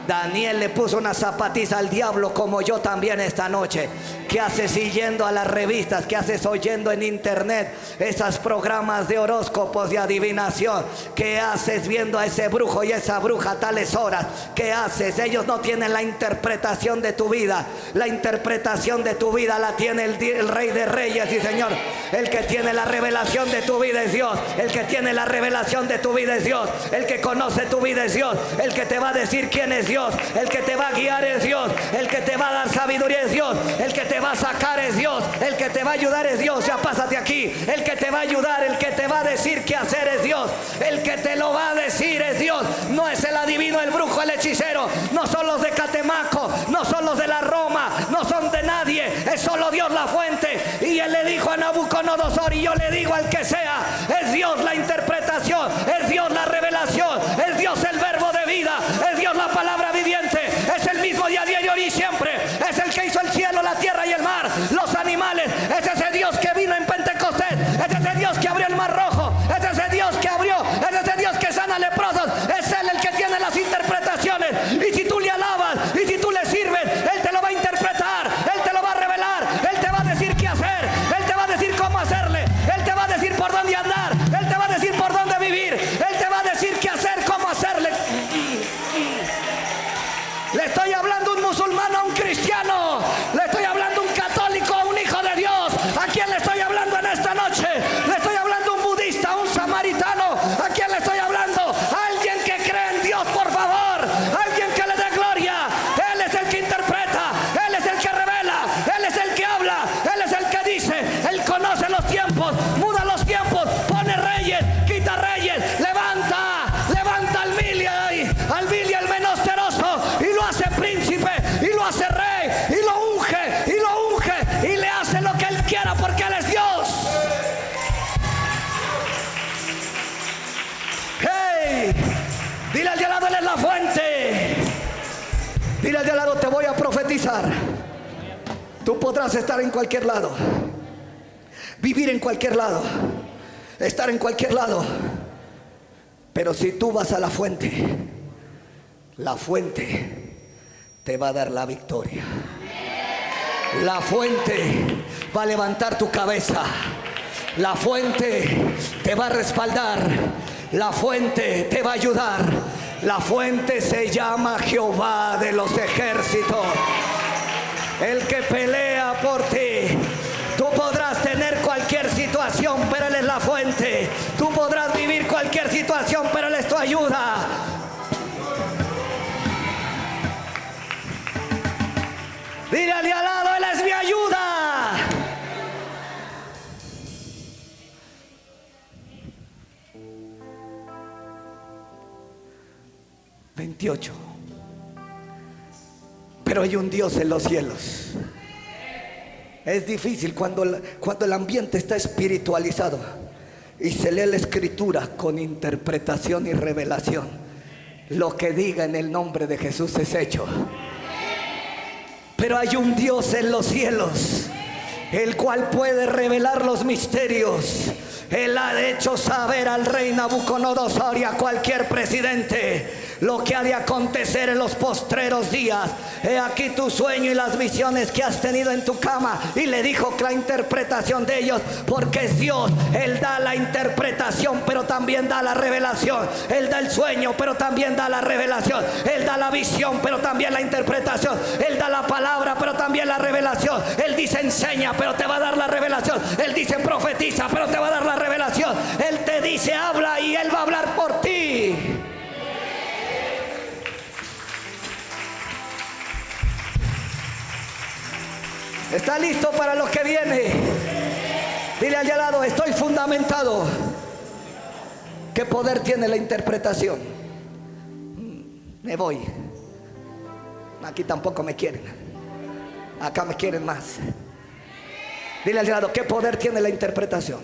Speaker 1: Daniel le puso una zapatiza al diablo, como yo también esta noche. ¿Qué haces siguiendo a las revistas? ¿Qué haces oyendo en internet esos programas de horóscopos y adivinación? ¿Qué haces viendo a ese brujo y a esa bruja a tales horas? ¿Qué haces? Ellos no tienen la interpretación de tu vida. La interpretación de tu vida la tiene el Rey de Reyes y Señor. El que tiene la revelación de tu vida es Dios. El que tiene la revelación de tu vida es Dios. El que conoce tu vida es Dios. El que te va a decir quién es Dios. El que te va a guiar es Dios. El que te va a dar sabiduría es Dios. El que te va a sacar es Dios. El que te va a ayudar es Dios. Ya pásate aquí. El que te va a ayudar, el que te va a decir qué hacer es Dios. El que te lo va a decir es Dios. No es el adivino, el brujo, el hechicero. No son los de Catemaco. No son los de la Roma. No son de nadie. Es solo Dios la fuente. Y él le dijo a Nabucodonosor, y yo le digo al que sea: es Dios la interpretación. Es Dios la revelación. Es Dios el verbo de vida. Es Dios la palabra viviente. Es el mismo día, día y hoy y siempre. Es el que hizo el cielo, la tierra y el mar, los animales. Es ese Dios que vino en Pentecostés. Es ese Dios que abrió el mar rojo. Es ese Dios que abrió. Es ese Dios que sana leprosos. Es Él el que tiene las interpretaciones. Y si tú le alabas, y si tú le sirves, Él te lo va a interpretar. Él te lo va a revelar. Él te va a decir qué hacer. Él te va a decir cómo hacerle. Él te va a decir por dónde andar. Él te va a decir por dónde vivir. Él te va a decir qué hacer, cómo hacerle. Le estoy hablando a un musulmán, a un cristiano. Le estoy hablando a un católico, a un hijo de Dios. ¿A quién le estoy hablando en esta noche? Le estoy hablando a un budista, a un samaritano. ¿A quién le estoy hablando? A alguien que cree en Dios, por favor. Alguien que le dé gloria. Él es el que interpreta. Él es el que revela. Él es el que habla. Él es el que dice. Él conoce los tiempos. Muda los tiempos. Pone reyes. Quita reyes. Levanta al vil y al menesteroso. Y lo hace príncipe. Y lo hace rey. Y lo unge. Y lo unge. Y le hace lo que Él quiera, porque Él es Dios. Hey, dile al de al lado: Él es la fuente. Dile al de al lado: te voy a profetizar. Tú podrás estar en cualquier lado, vivir en cualquier lado, estar en cualquier lado, pero si tú vas a la fuente te va a dar la victoria. La fuente va a levantar tu cabeza. La fuente te va a respaldar. La fuente te va a ayudar. La fuente se llama Jehová de los ejércitos, el que pelea por ti. Tú podrás tener cualquier situación, pero Él es la fuente. Tú podrás vivir cualquier situación, pero Él es tu ayuda. Dile al de al lado: Él es mi ayuda. ...28... pero hay un Dios en los cielos. Es difícil cuando el ambiente está espiritualizado y se lee la escritura con interpretación y revelación. Lo que diga en el nombre de Jesús es hecho. Pero hay un Dios en los cielos. el cual puede revelar los misterios. Él ha hecho saber al rey Nabucodonosor y a cualquier presidente lo que ha de acontecer en los postreros días. He aquí tu sueño y las visiones que has tenido en tu cama. Y le dijo la interpretación de ellos, porque es Dios. Él da la interpretación, pero también da la revelación. Él da el sueño, pero también da la revelación. Él da la visión, pero también la interpretación. Él da la palabra, pero también la revelación. Él dice enseña, pero te va a dar la revelación. Él dice profetiza, pero te va a dar la revelación. Él te dice habla y Él va a hablar por ti. ¿Está listo para lo que viene? Dile al de al lado, estoy fundamentado. ¿Qué poder tiene la interpretación? Me voy. Aquí tampoco me quieren. Acá me quieren más. Dile al de al lado, ¿qué poder tiene la interpretación?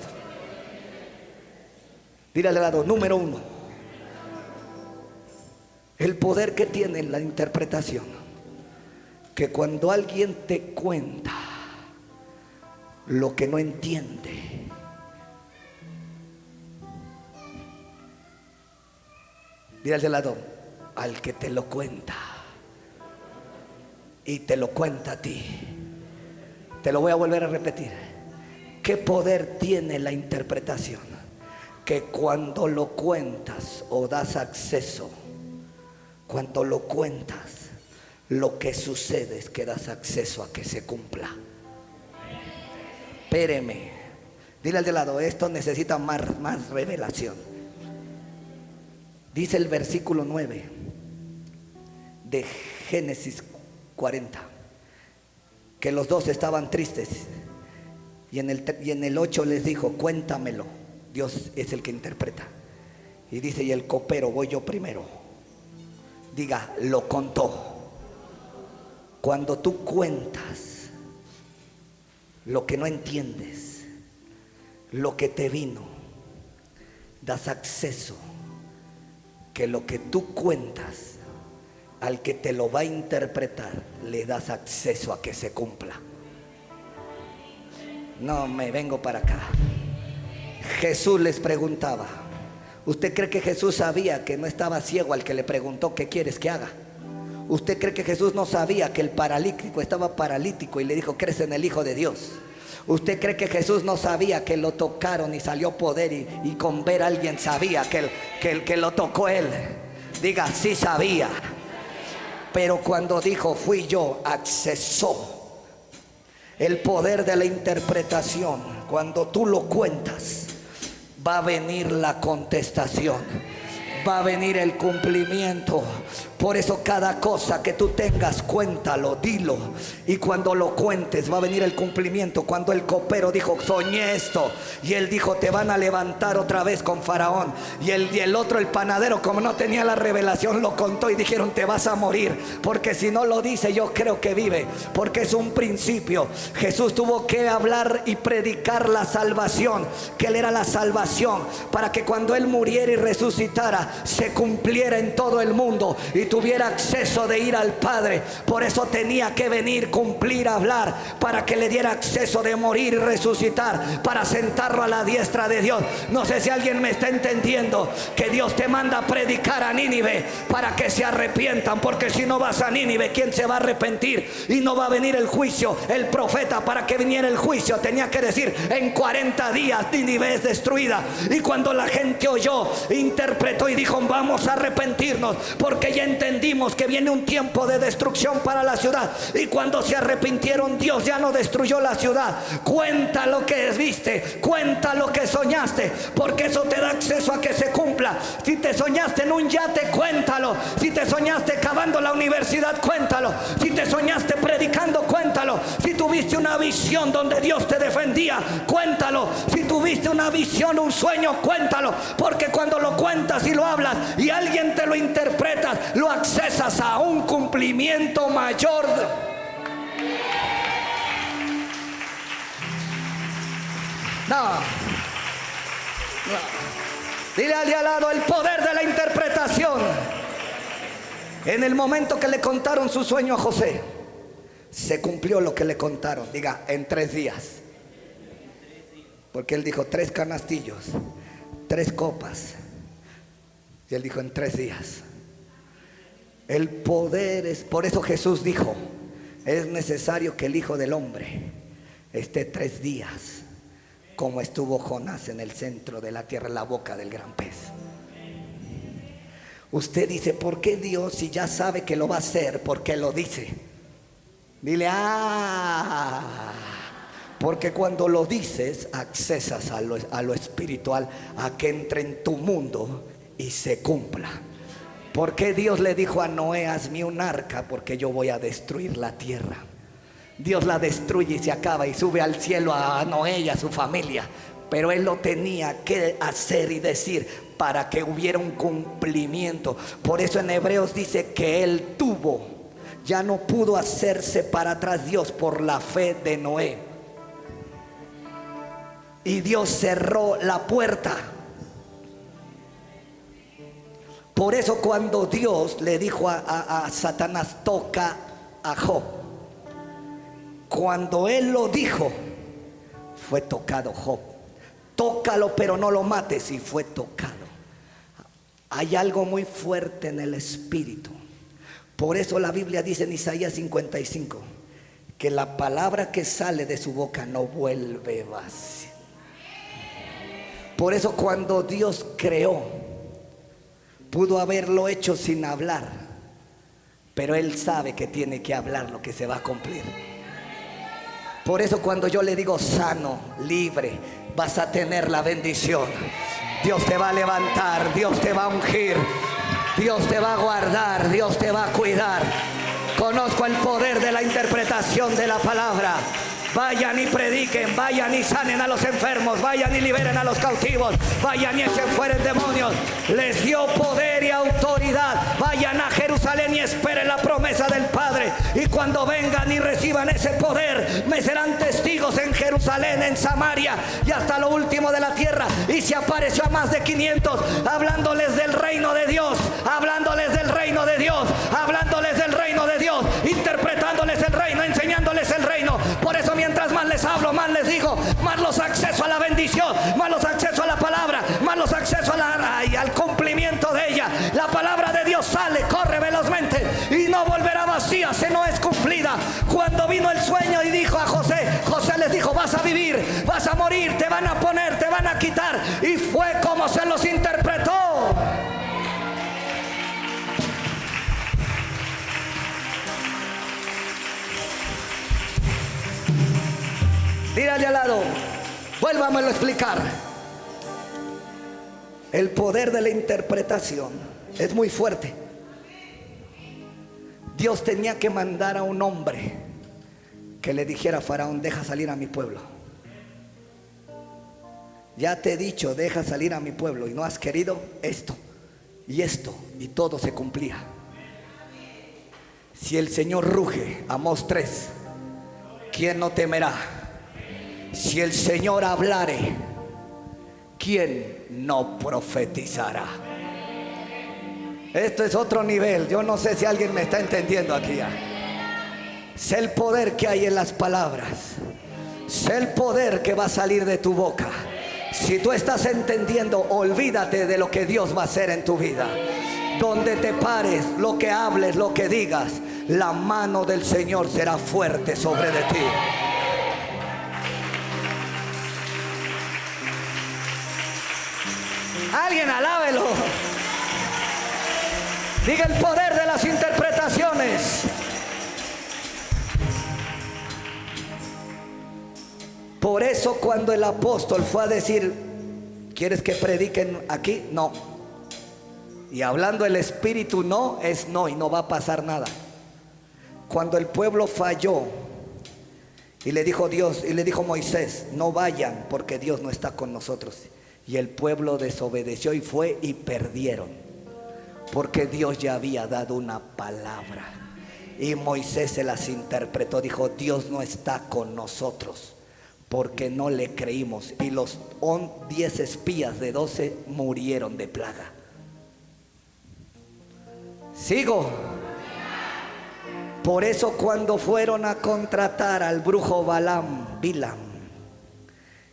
Speaker 1: Dile al de al lado, número 1. El poder que tiene la interpretación, que cuando alguien te cuenta lo que no entiende, dile al de al lado, al que te lo cuenta y te lo cuenta a ti. Te lo voy a volver a repetir. ¿Qué poder tiene la interpretación? Que cuando lo cuentas o das acceso, cuando lo cuentas, lo que sucede es que das acceso a que se cumpla. Espéreme. Dile al de lado, esto necesita más revelación. Dice el versículo 9 de Génesis 40 que los dos estaban tristes, y en el 8 les dijo, cuéntamelo. Dios es el que interpreta. Y dice, y el copero, voy yo primero. Diga, lo contó. Cuando tú cuentas lo que no entiendes, lo que te vino, das acceso que lo que tú cuentas al que te lo va a interpretar, le das acceso a que se cumpla. No me vengo para acá. Jesús les preguntaba. ¿Usted cree que Jesús sabía que no estaba ciego al que le preguntó qué quieres que haga? ¿Usted cree que Jesús no sabía que el paralítico estaba paralítico y le dijo, ¿crees en el Hijo de Dios? ¿Usted cree que Jesús no sabía que lo tocaron y salió poder y con ver a alguien sabía que lo tocó él? Diga, sí sabía. Pero cuando dijo, fui yo, accesó el poder de la interpretación. Cuando tú lo cuentas, va a venir la contestación, va a venir el cumplimiento. Por eso cada cosa que tú tengas, cuéntalo, dilo. Y cuando lo cuentes va a venir el cumplimiento. Cuando el copero dijo, soñé esto, y él dijo, te van a levantar otra vez con Faraón. Y el otro, el panadero, como no tenía la revelación, lo contó y dijeron, te vas a morir. Porque si no lo dice, yo creo que vive. Porque es un principio. Jesús tuvo que hablar y predicar la salvación, que él era la salvación, para que cuando él muriera y resucitara, se cumpliera en todo el mundo y tuviera acceso de ir al Padre. Por eso tenía que venir, cumplir, hablar, para que le diera acceso de morir y resucitar, para sentarlo a la diestra de Dios. No sé si alguien me está entendiendo, que Dios te manda a predicar a Nínive para que se arrepientan, porque si no vas a Nínive, ¿quién se va a arrepentir? Y no va a venir el juicio. El profeta, para que viniera el juicio, tenía que decir, en 40 días Nínive es destruida. Y cuando la gente oyó, interpretó y dijo, vamos a arrepentirnos, porque ya entendimos que viene un tiempo de destrucción para la ciudad. Y cuando se arrepintieron, Dios ya no destruyó la ciudad. Cuenta lo que viste, cuenta lo que soñaste, porque eso te da acceso a que se cumpla. Si te soñaste en un yate, cuéntalo. Si te soñaste cavando la universidad, cuéntalo. Si te soñaste predicando, cuéntalo. Si tuviste una visión donde Dios te defendía, cuéntalo. Si tuviste una visión, un sueño, cuéntalo. Porque cuando lo cuentas y lo hablas y alguien te lo interpreta, lo accesas a un cumplimiento mayor. No. Dile al de al lado, el poder de la interpretación. En el momento que le contaron su sueño a José, se cumplió lo que le contaron. Diga, en 3 días. Porque él dijo 3 canastillos, 3 copas. Y él dijo en 3 días. El poder es, por eso Jesús dijo, es necesario que el Hijo del Hombre esté 3 días, como estuvo Jonás en el centro de la tierra, en la boca del gran pez. Usted dice, ¿por qué Dios, si ya sabe que lo va a hacer, por qué lo dice? Dile, porque cuando lo dices, accesas a lo espiritual, a que entre en tu mundo y se cumpla. ¿Por qué Dios le dijo a Noé, hazme un arca? Porque yo voy a destruir la tierra. Dios la destruye y se acaba y sube al cielo a Noé y a su familia. Pero él lo tenía que hacer y decir para que hubiera un cumplimiento. Por eso en Hebreos dice que él tuvo, ya no pudo hacerse para atrás Dios por la fe de Noé. Y Dios cerró la puerta. Por eso cuando Dios le dijo a Satanás, toca a Job, cuando él lo dijo, fue tocado Job. Tócalo pero no lo mates, y fue tocado. Hay algo muy fuerte en el espíritu. Por eso la Biblia dice en Isaías 55 que la palabra que sale de su boca no vuelve vacía. Por eso cuando Dios creó, pudo haberlo hecho sin hablar, pero Él sabe que tiene que hablar lo que se va a cumplir. Por eso cuando yo le digo sano, libre, vas a tener la bendición. Dios te va a levantar, Dios te va a ungir, Dios te va a guardar, Dios te va a cuidar. Conozco el poder de la interpretación de la palabra. Vayan y prediquen, vayan y sanen a los enfermos, vayan y liberen a los cautivos, vayan y echen fuera demonios. Les dio poder y autoridad. Vayan a Jerusalén y esperen la promesa del Padre. Y cuando vengan y reciban ese poder, me serán testigos en Jerusalén, en Samaria y hasta lo último de la tierra. Y se apareció a más de 500, hablándoles del reino de Dios, hablándoles del reino de Dios, hablándoles del reino de Dios, interpretándoles el reino, enseñándoles el reino. Por eso mientras más les hablo, más les digo, más los acceso a la bendición, más los acceso a la palabra, más los acceso al cumplimiento de ella. La palabra de Dios sale, corre velozmente y no volverá vacía, se no es cumplida. Cuando vino el sueño y dijo a José, José les dijo, vas a vivir, vas a morir, te van a poner, te van a quitar. Y fue como se los interpretó. Dígale al lado, vuélvamelo a explicar. El poder de la interpretación es muy fuerte. Dios tenía que mandar a un hombre que le dijera a Faraón, deja salir a mi pueblo. Ya te he dicho, deja salir a mi pueblo, y no has querido esto y esto, y todo se cumplía. Si el Señor ruge, Amós 3, ¿quién no temerá? Si el Señor hablare, ¿quién no profetizará? Esto es otro nivel. Yo no sé si alguien me está entendiendo aquí ya. Sé el poder que hay en las palabras. Sé el poder que va a salir de tu boca. Si tú estás entendiendo, olvídate de lo que Dios va a hacer en tu vida. Donde te pares, lo que hables, lo que digas, la mano del Señor será fuerte sobre de ti. Alguien alábelo. Diga el poder de las interpretaciones. Por eso cuando el apóstol fue a decir, ¿quieres que prediquen aquí? No. Y hablando el Espíritu, no es no, y no va a pasar nada. Cuando el pueblo falló y le dijo Dios, y le dijo Moisés, no vayan porque Dios no está con nosotros. Y el pueblo desobedeció y fue y perdieron. Porque Dios ya había dado una palabra. Y Moisés se las interpretó. Dijo, Dios no está con nosotros. Porque no le creímos. Y los 10 espías de 12 murieron de plaga. Sigo. Por eso cuando fueron a contratar al brujo Bilam,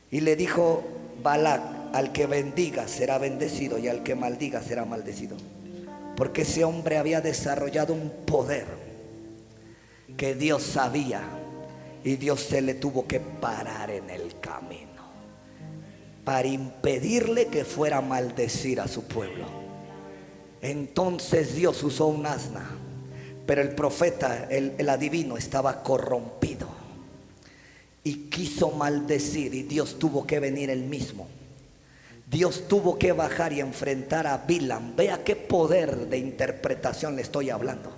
Speaker 1: y le dijo Balac, al que bendiga será bendecido y al que maldiga será maldecido. Porque ese hombre había desarrollado un poder que Dios sabía, y Dios se le tuvo que parar en el camino para impedirle que fuera a maldecir a su pueblo. Entonces Dios usó un asna, pero el profeta, el adivino, estaba corrompido y quiso maldecir, y Dios tuvo que venir él mismo. Dios tuvo que bajar y enfrentar a Bilam. Vea qué poder de interpretación le estoy hablando.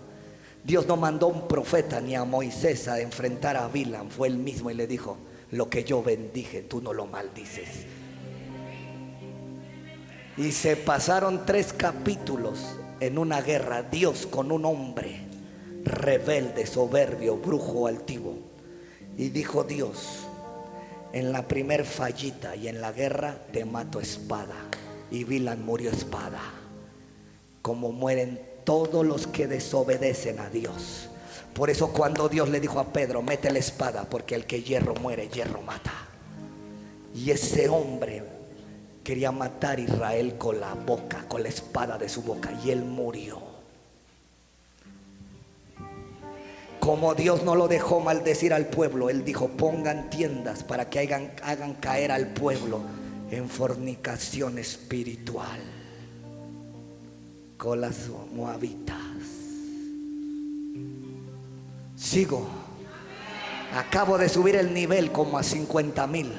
Speaker 1: Dios no mandó a un profeta ni a Moisés a enfrentar a Bilam, fue él mismo y le dijo: lo que yo bendije, tú no lo maldices. Y se pasaron 3 capítulos en una guerra, Dios con un hombre rebelde, soberbio, brujo, altivo. Y dijo Dios: en la primer fallita y en la guerra te mato espada. Y Bilam murió espada, como mueren todos los que desobedecen a Dios. Por eso cuando Dios le dijo a Pedro: mete la espada, porque el que hierro muere, hierro mata. Y ese hombre quería matar a Israel con la boca, con la espada de su boca, y él murió. Como Dios no lo dejó maldecir al pueblo, él dijo: pongan tiendas para que hagan caer al pueblo en fornicación espiritual con las moabitas. Sigo. Acabo de subir el nivel como a 50,000.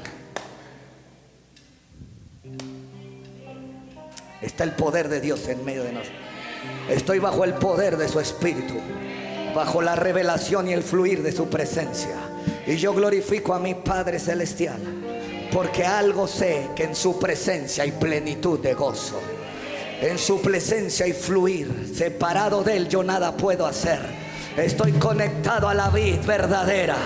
Speaker 1: Está el poder de Dios en medio de nosotros. Estoy bajo el poder de su espíritu, bajo la revelación y el fluir de su presencia. Y yo glorifico a mi Padre Celestial, porque algo sé, que en su presencia hay plenitud de gozo. En su presencia hay fluir. Separado de él yo nada puedo hacer. Estoy conectado a la vid verdadera,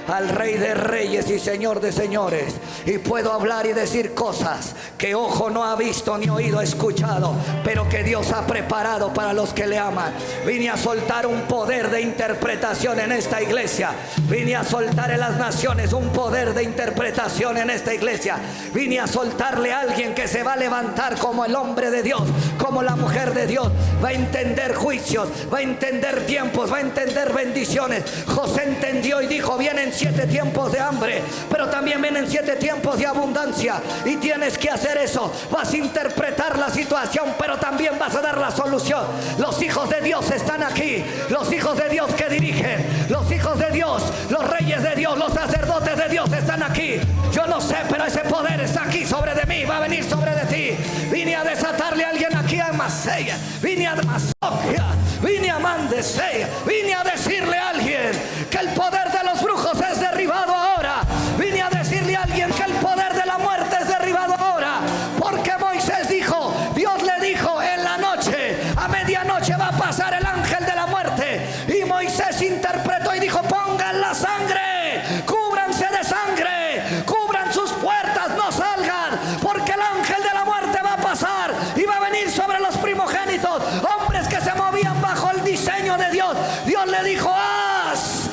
Speaker 1: al Rey de Reyes y Señor de Señores, y puedo hablar y decir cosas que ojo no ha visto ni oído ha escuchado, pero que Dios ha preparado para los que le aman. Vine a soltar un poder de interpretación en esta iglesia. Vine a soltar en las naciones un poder de interpretación en esta iglesia. Vine a soltarle a alguien que se va a levantar como el hombre de Dios, como la mujer de Dios. Va a entender juicios, va a entender tiempos, va a entender bendiciones. José entendió y dijo: vienen 7 tiempos de hambre, pero también vienen 7 tiempos de abundancia, y tienes que hacer eso. Vas a interpretar la situación, pero también vas a dar la solución. Los hijos de Dios están aquí, los hijos de Dios que dirigen, los hijos de Dios, los reyes de Dios, los sacerdotes de Dios están aquí. Yo no sé, pero ese poder está aquí sobre de mí, va a venir sobre de ti. Vine a desatarle a alguien aquí a Masaya, vine a Masokia, vine a Mandesea, vine a decirle a alguien que el poder de los brujos es derribado ahora. Vine a decirle a alguien que el poder de la muerte es derribado ahora, porque Moisés dijo, Dios le dijo: en la noche, a medianoche va a pasar el ángel de la muerte. Y Moisés interpretó y dijo: pongan la sangre, cúbranse de sangre, cubran sus puertas, no salgan, porque el ángel de la muerte va a pasar y va a venir sobre los primogénitos, hombres que se movían bajo el diseño de Dios. Dios le dijo: haz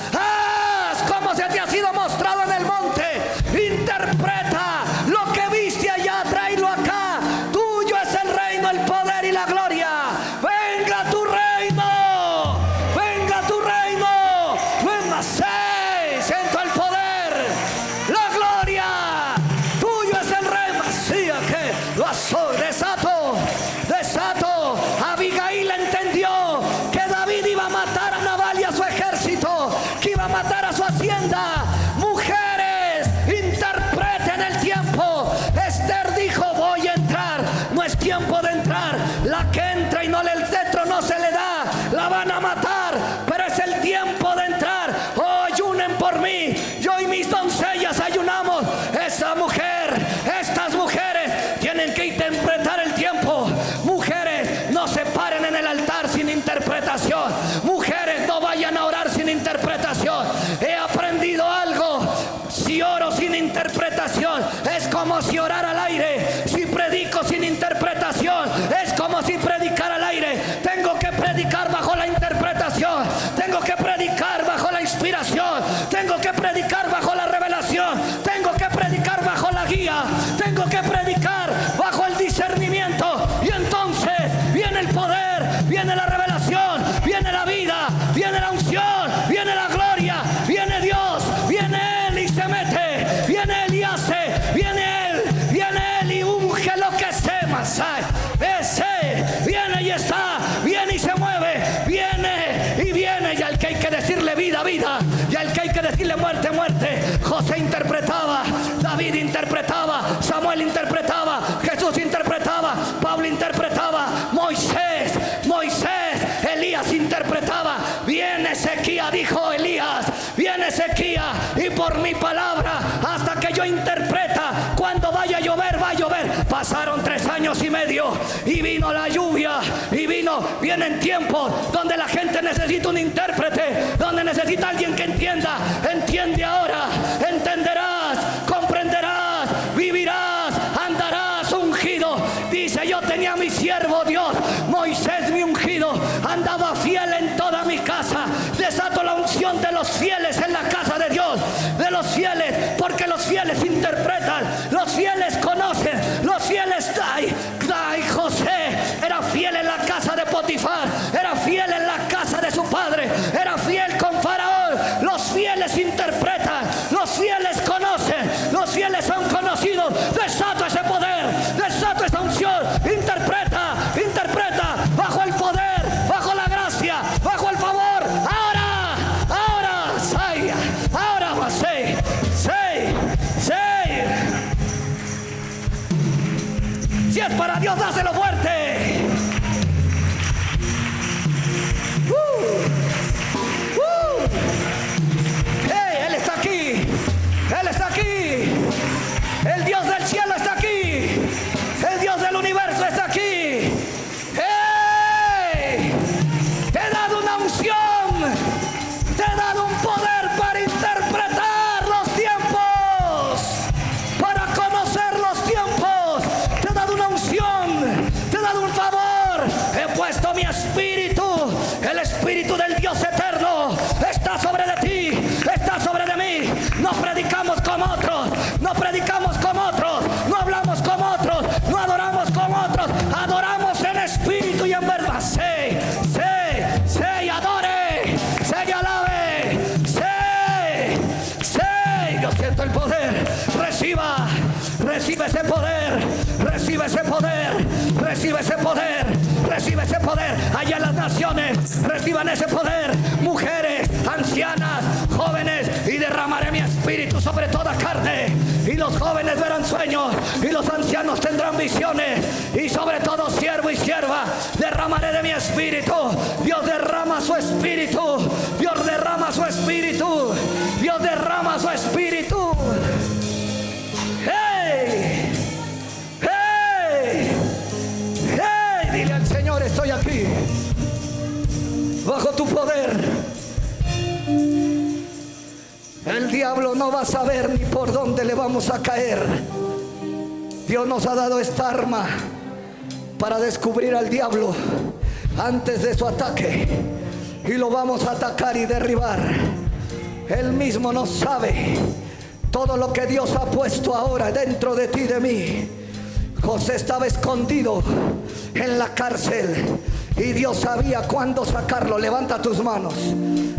Speaker 1: como se te ha sido mostrado en el monte. Interpreta lo que viste allá, tráelo acá. Tuyo es el reino, el poder y la gloria. Venga tu reino, venga tu reino. Venga, siento el poder, la gloria. Tuyo es el reino. Así que lo aso, desato. Abigail entendió que David iba a matar a Nabal y a su ejército, que iba a matar a su hacienda. Mujeres, interpreten el tiempo. Esther dijo: voy a entrar. No es tiempo de entrar. La que entra y no el cetro no se le da, la van a matar, pero es el tiempo de entrar. Oh, ayunen por mí. Yo y mis doncellas ayunamos. Esa mujer, estas mujeres tienen que interpretar el tiempo. Mujeres, no se paren en el altar sin interpretación. Mujeres, no vayan a orar sin interpretación. He aprendido algo: si oro sin interpretación, es como si orara al aire. Si predico sin interpretación, es como si predicara al aire. Tengo que predicar bajo la interpretación. Tengo que predicar
Speaker 2: Masai. Ese viene y está, viene y se mueve, viene y viene. Y al que hay que decirle vida, vida. Y al que hay que decirle muerte, muerte. José interpretaba, David interpretaba, Samuel interpretaba, Jesús interpretaba, Pablo interpretaba, Moisés, Elías interpretaba. Viene sequía, dijo Elías, viene sequía, y por mi palabra, hasta que yo interpreta, cuando vaya a llover, va a llover. Pasaron 3 años y medio y vino la lluvia, y vienen tiempos donde la gente necesita un intérprete, donde necesita alguien que entienda. Entiende ahora, entenderás, comprenderás, vivirás, andarás ungido. Dice: yo tenía a mi siervo Dios, Moisés mi ungido, andaba fiel en toda mi casa. Desato la unción de los fieles en la casa de Dios, de los fieles, porque los fieles interpretan, los fieles conocen, los fieles. Ay, José era fiel en la casa de Potifar, era fiel en la casa de su padre, era fiel con Faraón. Los fieles interpretan, los fieles conocen, los fieles son conocidos. Desato ese poder, desato esa unción. Interpreta, interpreta, bajo el poder, bajo la gracia, bajo el favor. Ahora, Saya, ahora va, sei. Si es para Dios, dáselo fuerte. Hey, Él está aquí. Él está aquí. El Dios del cielo está aquí. El Dios del universo está aquí. ¡Hey! Te he dado una unción. Te he dado un poder para interpretar los tiempos, para conocer los tiempos. Te he dado una unción. Te he dado un favor. He puesto mi espíritu. El espíritu del Dios eterno está sobre de ti, está sobre de mí. No predicamos como otros, no predicamos como otros, no hablamos como otros, no adoramos como otros. Adoramos en espíritu y en verdad. Sé, adore, sé y alabe. Sé, yo siento el poder. Recibe ese poder, recibe ese poder, recibe ese poder, recibe ese poder. Allá en las naciones reciban ese poder, mujeres, ancianas, jóvenes, y derramaré mi espíritu sobre toda carne, y los jóvenes verán sueños, y los ancianos tendrán visiones, y sobre todo siervo y sierva derramaré de mi espíritu. Dios derrama su espíritu, Dios derrama su espíritu, Dios derrama su espíritu. ¡Hey! ¡Hey! ¡Hey! Dile al Señor: estoy aquí, bajo tu poder. El diablo no va a saber ni por dónde le vamos a caer. Dios nos ha dado esta arma para descubrir al diablo antes de su ataque, y lo vamos a atacar y derribar. Él mismo no sabe todo lo que Dios ha puesto ahora dentro de ti y de mí. José estaba escondido en la cárcel y Dios sabía cuándo sacarlo. Levanta tus manos.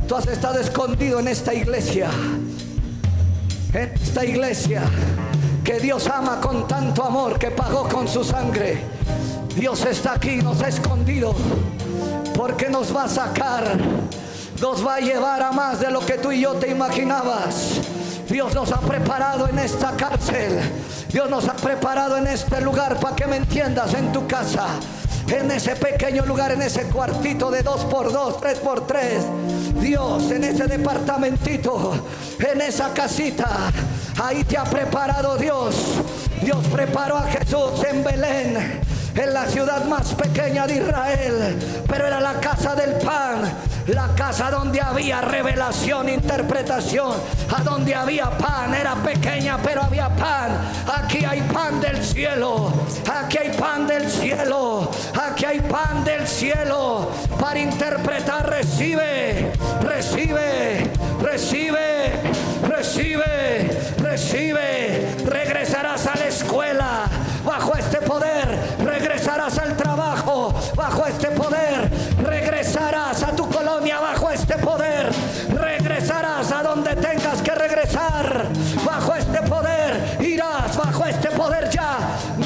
Speaker 2: Tú has estado escondido en esta iglesia. En esta iglesia que Dios ama con tanto amor, que pagó con su sangre. Dios está aquí, nos ha escondido, porque nos va a sacar, nos va a llevar a más de lo que tú y yo te imaginabas. Dios nos ha preparado en esta cárcel, Dios nos ha preparado en este lugar, para que me entiendas, en tu casa, en ese pequeño lugar, en ese cuartito de 2x2, 3x3. Dios, en ese departamentito, en esa casita, ahí te ha preparado Dios. Dios preparó a Jesús en Belén, en la ciudad más pequeña de Israel, pero era la casa del pan, la casa donde había revelación, interpretación, a donde había pan. Era pequeña, pero había pan. Aquí hay pan del cielo, aquí hay pan del cielo, aquí hay pan del cielo para interpretar. Recibe, recibe, recibe, recibe, recibe. Regresarás a la escuela bajo este poder, regresarás al trabajo bajo este poder, regresarás a tu colonia bajo este poder, regresarás a donde tengas que regresar bajo este poder, irás bajo este poder. Ya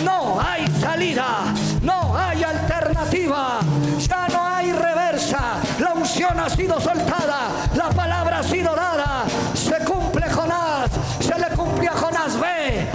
Speaker 2: no hay salida. salida, no hay alternativa, ya no hay reversa. La unción ha sido soltada, la palabra ha sido dada. Se cumple Jonás, se le cumplió a Jonás. Ve,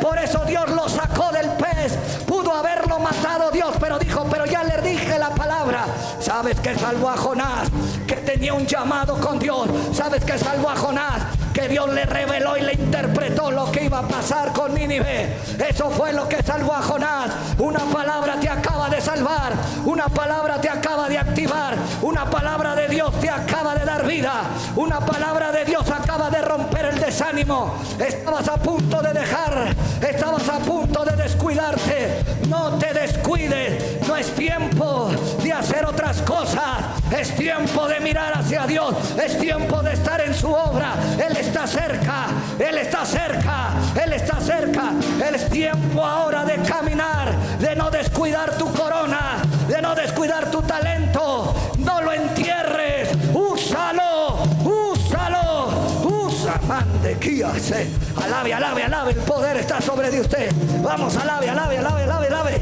Speaker 2: por eso Dios lo sacó del pez. Pudo haberlo matado Dios, pero dijo, pero ya le dije la palabra. ¿Sabes qué salvó a Jonás? Que tenía un llamado con Dios. ¿Sabes qué salvó a Jonás? Que Dios le reveló y le interpretó lo que iba a pasar con Nínive. Eso fue lo que salvó a Jonás. Una palabra te acaba de salvar, una palabra te acaba de activar, una palabra de Dios te acaba de dar vida, una palabra de Dios acaba de romper el desánimo. Estabas a punto de dejar, estabas a punto de descuidarte. No te descuides, no es tiempo de hacer otras cosas, es tiempo de mirar hacia Dios, es tiempo de estar en su obra. Él está cerca, Él está cerca, Él está cerca. Es tiempo ahora de caminar, de no descuidar tu corona, de no descuidar tu talento. No lo entierres, úsalo, úsalo, usa. Mande, guíase. Alabe, alabe, alabe. El poder está sobre de usted. Vamos, alabe, alabe, alabe, alabe, alabe.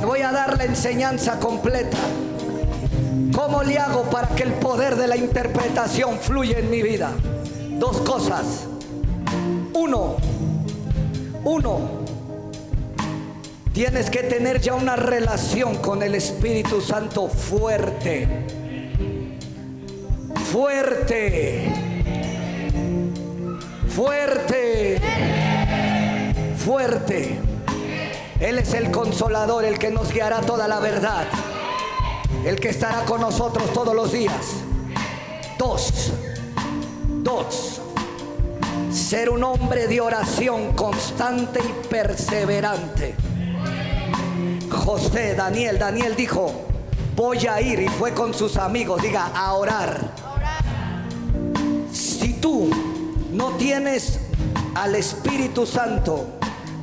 Speaker 2: Voy a dar la enseñanza completa. ¿Cómo le hago para que el poder de la interpretación fluya en mi vida? Dos cosas. Uno, tienes que tener ya una relación con el Espíritu Santo fuerte. Fuerte. Fuerte. Fuerte. Él es el consolador, el que nos guiará toda la verdad, el que estará con nosotros todos los días. Dos, ser un hombre de oración constante y perseverante. Daniel dijo, voy a ir, y fue con sus amigos, diga, a orar. Si tú no tienes al Espíritu Santo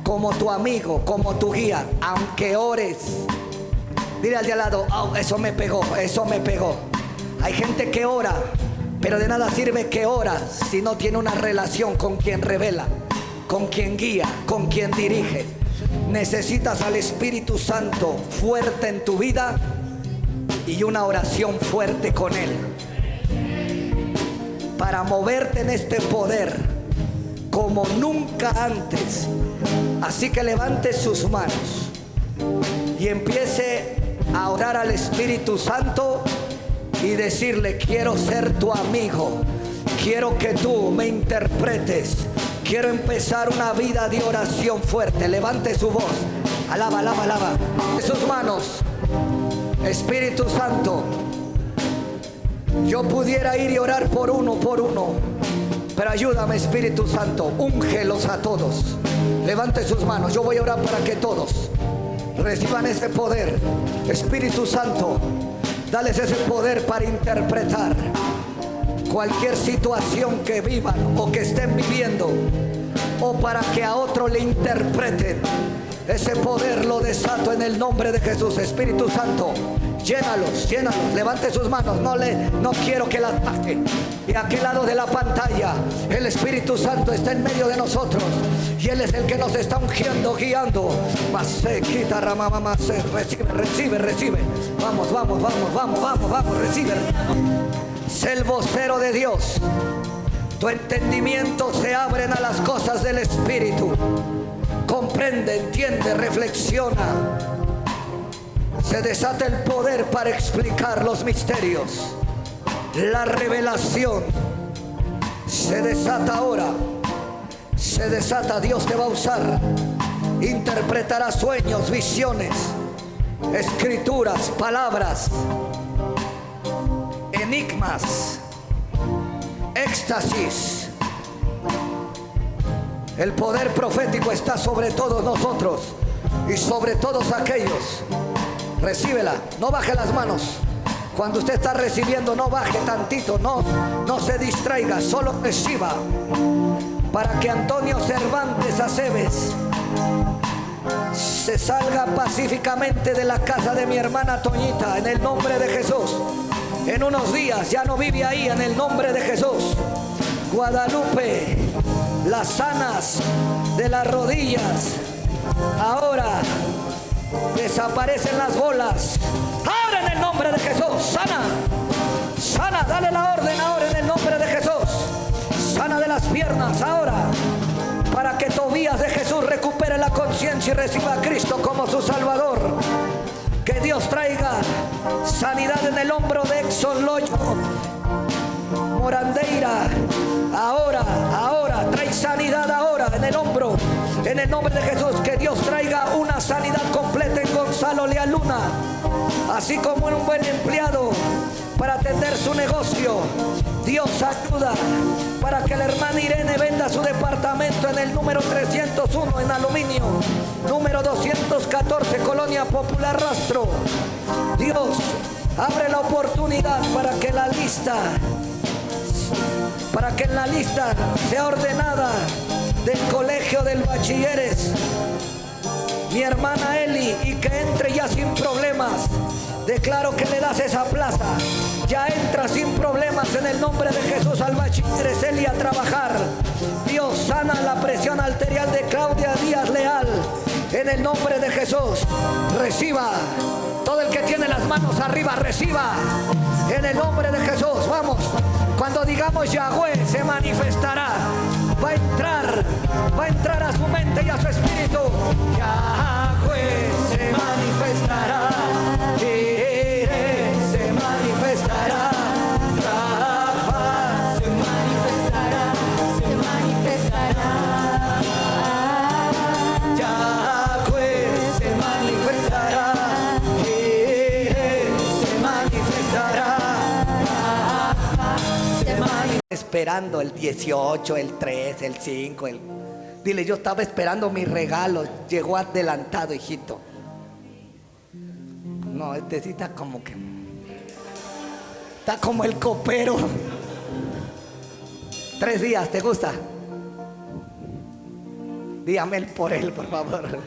Speaker 2: como tu amigo, como tu guía, aunque ores, dile al de al lado, oh, eso me pegó. Hay gente que ora, pero de nada sirve que ora si no tiene una relación con quien revela, con quien guía, con quien dirige. Necesitas al Espíritu Santo fuerte en tu vida y una oración fuerte con Él para moverte en este poder como nunca antes. Así que levante sus manos y empiece a orar al Espíritu Santo y decirle, quiero ser tu amigo, quiero que tú me interpretes, quiero empezar una vida de oración fuerte. Levante su voz, alaba, alaba, alaba. De sus manos, Espíritu Santo, yo pudiera ir y orar por uno, pero ayúdame, Espíritu Santo, úngelos a todos. Levante sus manos, yo voy a orar para que todos reciban ese poder. Espíritu Santo, dales ese poder para interpretar cualquier situación que vivan o que estén viviendo, o para que a otro le interpreten. Ese poder lo desato en el nombre de Jesús. Espíritu Santo, llénalos. Levante sus manos, no quiero que las baje. Y a aquel lado de la pantalla, el Espíritu Santo está en medio de nosotros y Él es el que nos está ungiendo, guiando. Recibe. Vamos, recibe. Sé el vocero de Dios. Tu entendimiento se abren a las cosas del Espíritu. Comprende, entiende, reflexiona. Se desata el poder para explicar los misterios. La revelación se desata ahora. Se desata, Dios te va a usar. Interpretará sueños, visiones, escrituras, palabras, enigmas, éxtasis. El poder profético está sobre todos nosotros y sobre todos aquellos. Recíbela, no baje las manos. Cuando usted está recibiendo, no baje tantito, no se distraiga, solo reciba. Para que Antonio Cervantes Aceves se salga pacíficamente de la casa de mi hermana Toñita, en el nombre de Jesús. En unos días ya no vive ahí, en el nombre de Jesús. Guadalupe, las sanas de las rodillas, ahora Desaparecen las bolas. Ahora en el nombre de Jesús. Sana. Sana. Dale la orden ahora en el nombre de Jesús. Sana de las piernas ahora. Para que Tobías de Jesús recupere la conciencia y reciba a Cristo como su Salvador. Que Dios traiga sanidad en el hombro de Exxon Loyo Morandeira. Ahora, trae sanidad ahora en el hombro. En el nombre de Jesús, que Dios traiga una sanidad completa en Gonzalo Lea Luna. Así como en un buen empleado para atender su negocio. Dios ayuda para que la hermana Irene venda su departamento en el número 301 en Aluminio, número 214, Colonia Popular Rastro. Dios abre la oportunidad para que en la lista sea ordenada del colegio del bachilleres mi hermana Eli, y que entre ya sin problemas. Declaro que le das esa plaza. Ya entra sin problemas en el nombre de Jesús al bachilleres Eli a trabajar. Dios sana la presión arterial de Claudia Díaz Leal. En el nombre de Jesús, reciba. Todo el que tiene las manos arriba, reciba. En el nombre de Jesús, vamos. Cuando digamos Yahweh, se manifestará. Va a entrar a su mente y a su espíritu. Yahweh se manifestará. Irene se manifestará. Rafa se manifestará. Se manifestará. Yahweh se manifestará. Irene se manifestará. Esperando el 18, el 3, el 5, Dile, yo estaba esperando mi regalo. Llegó adelantado, hijito. No, este sí está como que... Está como el copero. 3 días, ¿te gusta? Dígame por él, por favor.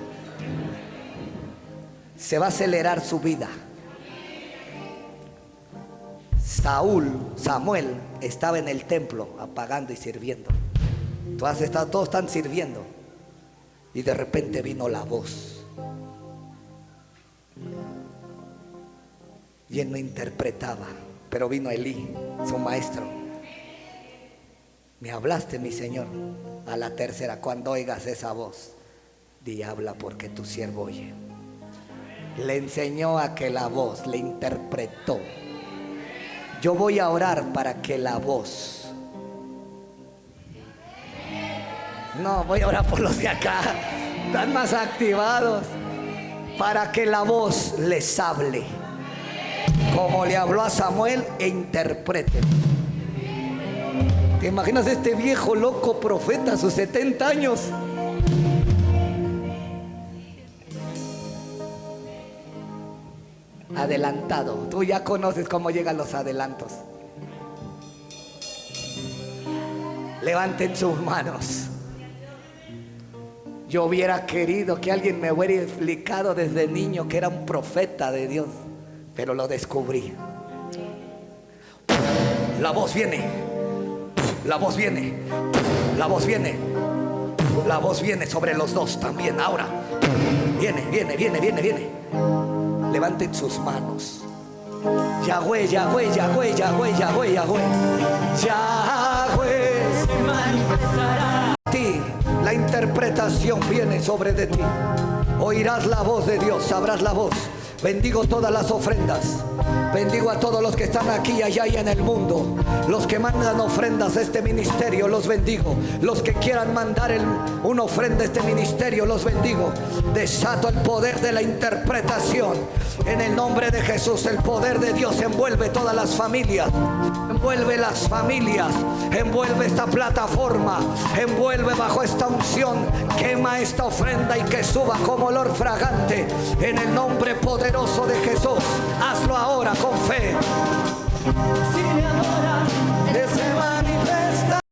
Speaker 2: Se va a acelerar su vida. Samuel estaba en el templo apagando y sirviendo. Todos están sirviendo. Y de repente vino la voz. Y él no interpretaba, pero vino Elí, su maestro. Me hablaste, mi Señor. A la tercera, cuando oigas esa voz, di, habla porque tu siervo oye. Le enseñó a que la voz, le interpretó. Yo voy a orar para que la voz... No, voy a orar por los de acá. Están más activados. Para que la voz les hable. Como le habló a Samuel, e interprete. ¿Te imaginas este viejo loco profeta a sus 70 años? Adelantado. Tú ya conoces cómo llegan los adelantos. Levanten sus manos. Yo hubiera querido que alguien me hubiera explicado desde niño que era un profeta de Dios, pero lo descubrí. La voz viene. La voz viene. La voz viene. La voz viene sobre los dos también. Ahora. Viene. Levanten sus manos. Yahweh, Yahweh, Yahweh, Yahweh, Yahweh, Yahweh. Yahweh se manifestará. Ti, la interpretación viene sobre de ti. Oirás la voz de Dios, sabrás la voz. Bendigo todas las ofrendas. Bendigo a todos los que están aquí y allá y en el mundo. Los que mandan ofrendas a este ministerio, los bendigo. Los que quieran mandar una ofrenda a este ministerio, los bendigo. Desato el poder de la interpretación. En el nombre de Jesús, el poder de Dios envuelve todas las familias. Envuelve las familias. Envuelve esta plataforma. Envuelve bajo esta unción. Quema esta ofrenda y que suba como olor fragante. En el nombre poderoso de Jesús. Hazlo ahora con fe. Si me adoras, Él se manifesta.